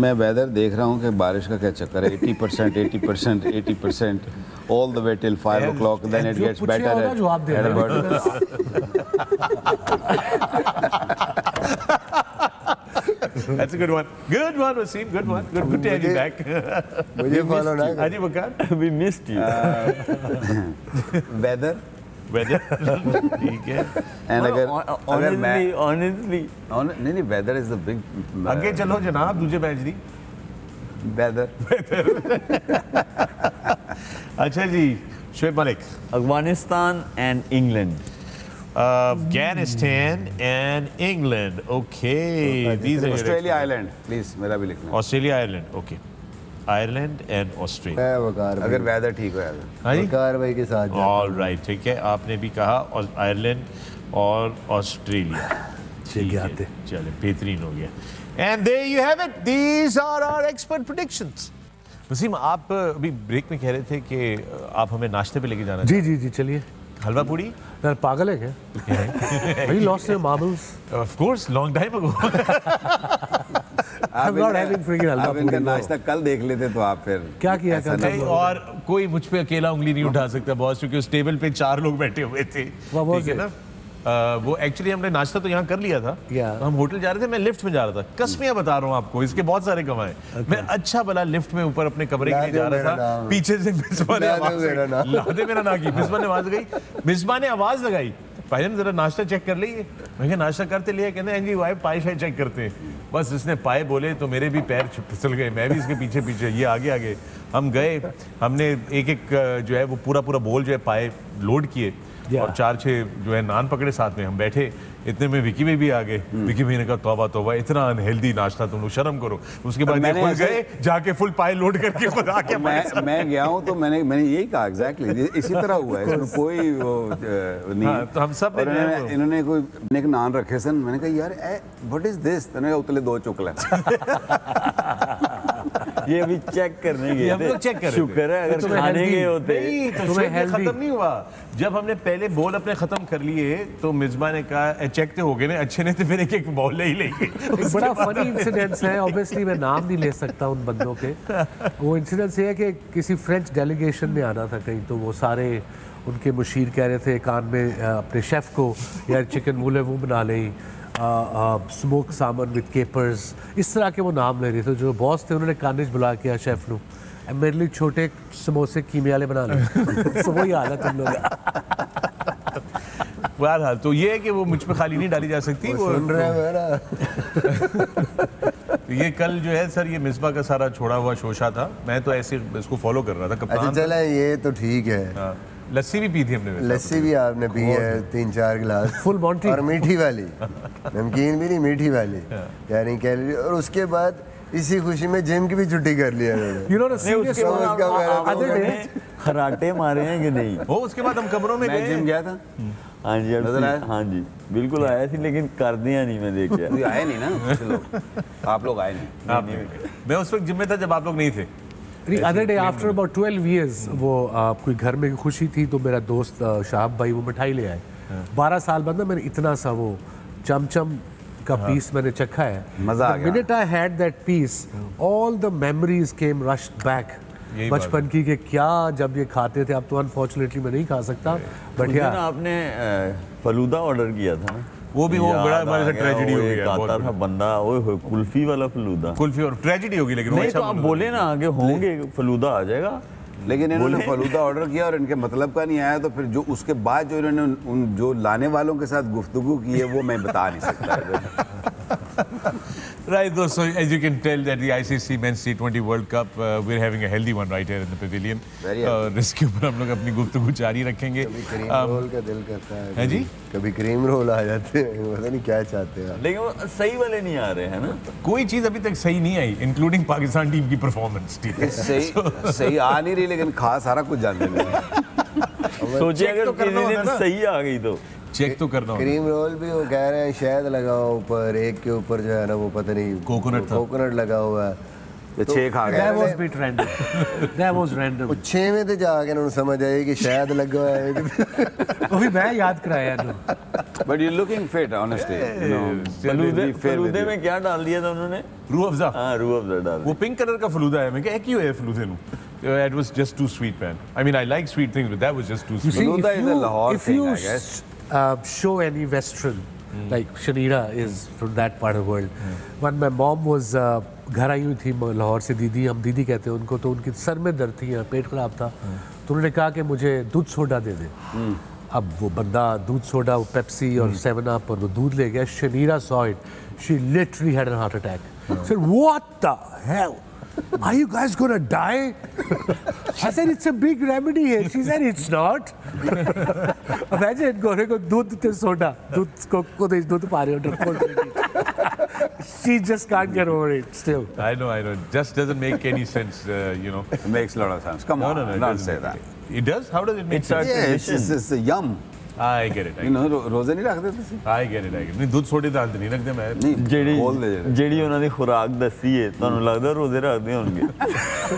B: मैं वेदर देख रहा हूँ कि बारिश का क्या चक्कर है। 80%, 80%, 80%, all the way till 5 o'clock, then it gets better.
A: That's a good one. Good one, Wasim. Good one. Good to have you back.
D: मुझे follow ना
A: हाँ जी वकार?
E: We missed you.
B: Weather.
A: ठीक है।
B: And अगर मैं
E: honestly
B: नहीं, weather is the big.
A: आगे चलो जनाब, दूसरे मैच दी।
B: Weather.
A: अच्छा जी, Shoaib Malik.
E: Afghanistan and England.
A: Afghanistan and England. Okay. These are
B: Australia, Ireland. Please, मेरा भी लिखना।
A: Australia, Ireland. Okay. Ireland and Australia.
D: मैं वकार भाई।
B: अगर वेदर ठीक हो
A: हाँ जी?
D: वकार भाई के साथ जाता
A: All right, ठीक है, आपने भी कहा आयरलैंड और ऑस्ट्रेलिया। ठीक है, चलिए बेहतरीन हो गया। And there you have it. These are our expert predictions. Wasim, आप अभी ब्रेक में कह रहे थे कि आप हमें नाश्ते पे लेके जाना।
C: जी जी जी, चलिए।
A: हलवा पूड़ी?
C: यार पागल है क्या? Have you lost your marbles?
A: Of course, long time ago.
C: I'm not having freaking हलवा
B: आप इनका
C: पूड़ी।
B: नाश्ता कल देख लेते तो आप फिर
C: क्या किया
B: ऐसा
C: कल?
A: नहीं, और कोई मुझ पे अकेला उंगली नहीं उठा सकता बॉस, क्योंकि उस टेबल पे 4 लोग बैठे हुए थे। ठीक है ना? वो एक्चुअली हमने नाश्ता तो यहाँ कर लिया था। तो हम होटल जा रहे थे, मैं लिफ्ट में जा रहा था। कसमियाँ बता रहा हूँ आपको, इसके बहुत सारे कमाए। मैं अच्छा भला लिफ्ट में ऊपर अपने कमरे के लिए जा रहा था, पीछे से मिसबा ने मिसबा ने आवाज लगाई, भाईजान जरा नाश्ता चेक कर लीजिए। मैं कहा नाश्ता करते लिए, कहते हैं जी वाई पाए शायद चेक करते हैं। बस इसने पाए बोले तो मेरे भी पैर फिसल गए, मैं भी इसके पीछे पीछे, ये आगे आगे। हम गए, हमने एक एक जो है वो पूरा बोल जो है पाए लोड किए, और 4-6 जो है नान पकड़े साथ में। हम बैठे, इतने में विकी भाई भी आ गए। विकी भाई ने कहा तौबा तौबा, इतना अनहेल्दी नाश्ता, तुम लोग शर्म करो। उसके बाद मैं खुद गए, जाके फुल पाए लोड करके खुद आके
B: मैं गया हूँ तो मैंने यही कहा एग्जैक्टली इसी तरह हुआ है, इसमें कोई वो नहीं।
A: हाँ, तो हम सब
B: इन्होंने कोई एक नान रखे सन, मैंने कहा यार व्हाट इज दिस, मैंने कहा उतले 2 चुकला।
E: ये अभी चेक करने गए
A: हम लोग चेक कर रहे थे।
E: शुक्र है अगर खाने गए होते।
A: नहीं, तो
C: तुम्हें
A: शेख
C: healthy-
A: खत्म नहीं हुआ। जब हमने पहले बॉल अपने खत्म कर लिए तो मिज़बा ने कहा चेक तो हो गए ना, अच्छे नहीं तो फिर एक बॉल ले ही लेंगे।
C: एक बड़ा फनी इंसिडेंस है, ऑब्वियसली मैं नाम नहीं ले सकता उन बंदों के। वो इंसिडेंस ये है कि किसी फ्रेंच डेलीगेशन में आना था कहीं, तो वो सारे उनके मुशीर कह रहे थे कान में अपने शेफ़ को यार चिकन वूले वो बना लें, स्मोक सामन विद केपर्स, इस तरह के वो नाम ले रहे थे। जो बॉस थे उन्होंने कानिज बुला किया शेफ़ को, मेरे लिए छोटे समोसे कीमे वाले बना ले। तो वही हाल है तुम लोग।
A: बहरहाल तो ये है कि वो मुझ पे खाली नहीं डाली जा सकती। वो
D: सुन रहे हैं ना।
A: ये कल जो है सर, ये मिसबा का सारा छोड़ा हुआ शोशा था। मैं तो ऐसे इसको फॉलो कर रहा था।
D: अच्छा
A: कप्तान
D: चला, ये तो ठीक है।
A: हाँ, लस्सी भी पी थी हमने वैसे।
D: लस्सी भी आपने पी है 3-4 गिलास,
C: फुल बॉन्टी
D: और मीठी वाली, नमकीन भी नहीं, मीठी वाली, यानी कैलोरी। और उसके बाद इसी खुशी में जिम की भी छुट्टी कर लिया मैंने।
C: यू नो द
E: नहीं, उसके
C: सीरियस
E: बाद
C: अदर डे
E: खराटे मारे हैं कि नहीं?
A: वो उसके बाद हम कमरों में
B: मैं
A: गए।
B: जिम गया था,
E: हाँ जी,
B: नजर आया?
E: हाँ जी बिल्कुल आया थी, लेकिन कर दिया नहीं, मैं देख
B: कोई आए नहीं ना कुछ लोग, आप लोग आए नहीं।
A: आप नहीं। मैं उस वक्त जिम में था जब आप लोग नहीं थे।
C: The other day after about 12 years वो कोई घर में खुशी थी तो मेरा दोस्त शाहब भाई वो मिठाई ले आए। 12 साल बाद ना मैंने इतना सा वो चमचम का पीस मैंने चखा है।
B: मजा आ गया।
C: The minute I had that piece, all the memories came rushed back.
A: यही बात
C: बचपन की कि क्या जब ये खाते थे। अब तो अनफॉर्चुनेटली मैं नहीं खा सकता, बट
E: उस दिन
C: या
E: आपने फलूदा ऑर्डर किया था ना,
A: वो भी वो
E: याद
A: बड़ा
E: आ
A: हमारे साथ
E: गया,
A: ट्रेजेडी
E: वो
A: हो
E: एक
A: गया। बहुत
E: आता था
A: बड़ा।
E: बंदा, ओए होए कुल्फी वाला फलूदा।
A: कुल्फी और ट्रेजेडी होगी, लेकिन वो
E: नहीं
A: अच्छा
E: तो आप
A: फलूदा
E: बोले ना आगे होंगे फलूदा आ जाएगा।
B: लेकिन इन्होंने फलूदा ऑर्डर किया और इनके मतलब का नहीं आया, तो फिर जो उसके बाद जो इन्होंने उन जो लाने वालों के साथ गुफ्तगू की है वो मैं बता नहीं सकता।
A: Right, though, so as you can tell that the ICC Men's T20 World Cup, we're having a healthy one right here in the pavilion.
B: Very healthy.
A: इसके ऊपर हम लोग अपनी गुफ्तगू जारी रखेंगे।
D: कभी क्रीम रोल का दिल करता है,
A: है जी?
D: कभी क्रीम रोल आ जाते हैं, पता नहीं क्या चाहते हैं आप।
E: लेकिन वो सही वाले नहीं आ रहे हैं ना।
A: कोई चीज़ अभी तक सही नहीं आई, इंक्लूडिंग पाकिस्तान टीम की परफॉर्मेंस। ठीक है,
B: सही आ नहीं रही, लेकिन खा सारा कुछ जानते हैं।
E: सोचिए
A: check
E: अगर
A: तो करना
E: किसी
A: होता
E: दिन
A: ना।
E: सही आ गई तो
A: चेक तो करना होगा।
D: क्रीम रोल भी वो कह रहे हैं शहद लगाओ ऊपर, एक के ऊपर जो है ना वो पता नहीं
A: कोकोनट था।
D: कोकोनट लगा हुआ है।
B: ये 6 खा
C: that
B: गए।
C: was bit random. That was random.
D: वो 6 में तो जाके उन्होंने समझ आई कि शहद लगा हुआ है।
C: वो भी मैं याद कराया ना।
B: But you're looking fit, honestly. You know,
E: फलूदे
B: be fair with
E: फलूदे
B: you.
E: में क्या डाल दिया था उन्होंने?
A: रूह अफ़ज़ा,
E: हाँ रूह अफ़ज़ा डाल
A: वो पिंक कलर का फलूदा है। मैं क्या क्यों है फलूदे नु? It was just too sweet, man. I mean, I like sweet things, but that was just too
C: You
A: sweet.
C: see,
B: Faluda is a Lahore
C: if
B: thing,
C: you
B: I guess.
C: show any Western, like Shanira is from that part of the world. When my mom was घर आई हुई थी लाहौर से, दीदी, हम दीदी कहते हैं उनको, तो उनकी सर में दर्द थी, पेट खराब था, तो उन्होंने कहा कि मुझे दूध सोडा दे दे। अब वो बंदा दूध सोडा, वो पेप्सी और 7 Up और वो दूध ले गया। Shanira saw it. She literally had a heart attack. Said, "What the hell? Are you guys gonna die?" I said, "It's a big remedy here." She said, "It's not." Imagine गोरे को दूध ते soda, दूध को दे दूध पा रहे हो। She just can't get over it still.
A: I know. It just doesn't make any sense, you know.
B: It makes a lot of sense. Come
A: No,
B: on,
A: it
B: don't
A: doesn't
B: say
A: make
B: that.
A: It does? How does it make
E: It's our
A: sense?
B: Yeah, it's a yum.
A: I get it.
B: You know, रोजे नहीं रखते थे।
A: I get it. नहीं दूध सोडे दाल नहीं रखते मैं।
B: नहीं,
E: ਜਿਹੜੀ
B: बोल दे।
E: ਜਿਹੜੀ ਉਹਨਾਂ ਦੀ ਖੁਰਾਕ ਦੱਸੀ ਹੈ ਤੁਹਾਨੂੰ ਲੱਗਦਾ ਰੋਜ਼ੇ ਰੱਖਦੇ ਹੋਣਗੇ?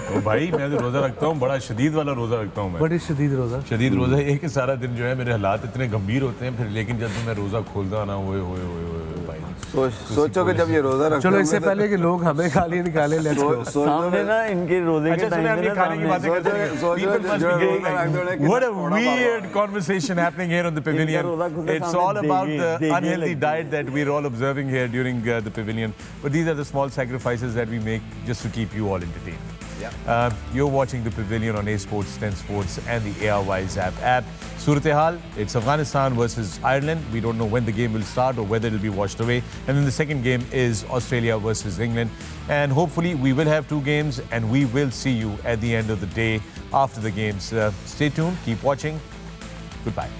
A: तो भाई मैं तो रोज़ा रखता हूँ, बड़ा शदीद वाला रोज़ा रखता हूँ मैं।
C: What is शदीद रोज़ा?
A: शदीद रोज़ा ये कि सारा दिन जो है मेरे हालात इतने गंभीर होते हैं, फिर लेकिन जब मैं रोज़ा खोलता ना ओए भाई।
B: सोचो कि जब ये रोजा रखते
C: चलो
B: होंगे
C: इससे
B: तो-
C: पहले कि लोग हमें गाली निकाले, let's go.
B: सोचो
E: सामने
B: कि-
E: ना इनके रोजे के
A: अच्छा सुने,
E: टाइम
A: हम ये
E: पे
A: खाने की बातें करते हैं।
B: सोचो
A: People must
B: जो
A: be getting
B: रोजा रखते होंगे
A: like,
B: कितना
A: what a
B: थोड़ा
A: weird conversation happening here on the pavilion.
E: रोजा खुद के
A: It's
E: सामने
A: all about
E: देगे-
A: the
E: देगे
A: unhealthy
E: लगती
A: diet that we're all observing here during the pavilion. But these are the small sacrifices that we make just to keep you all entertained. You're watching the pavilion on A Sports, 10 Sports, and the ARY Zap app. Surat Hal, it's Afghanistan versus Ireland. We don't know when the game will start or whether it'll be washed away. And then the second game is Australia versus England. And hopefully we will have 2 games, and we will see you at the end of the day after the games. Stay tuned, keep watching. Goodbye.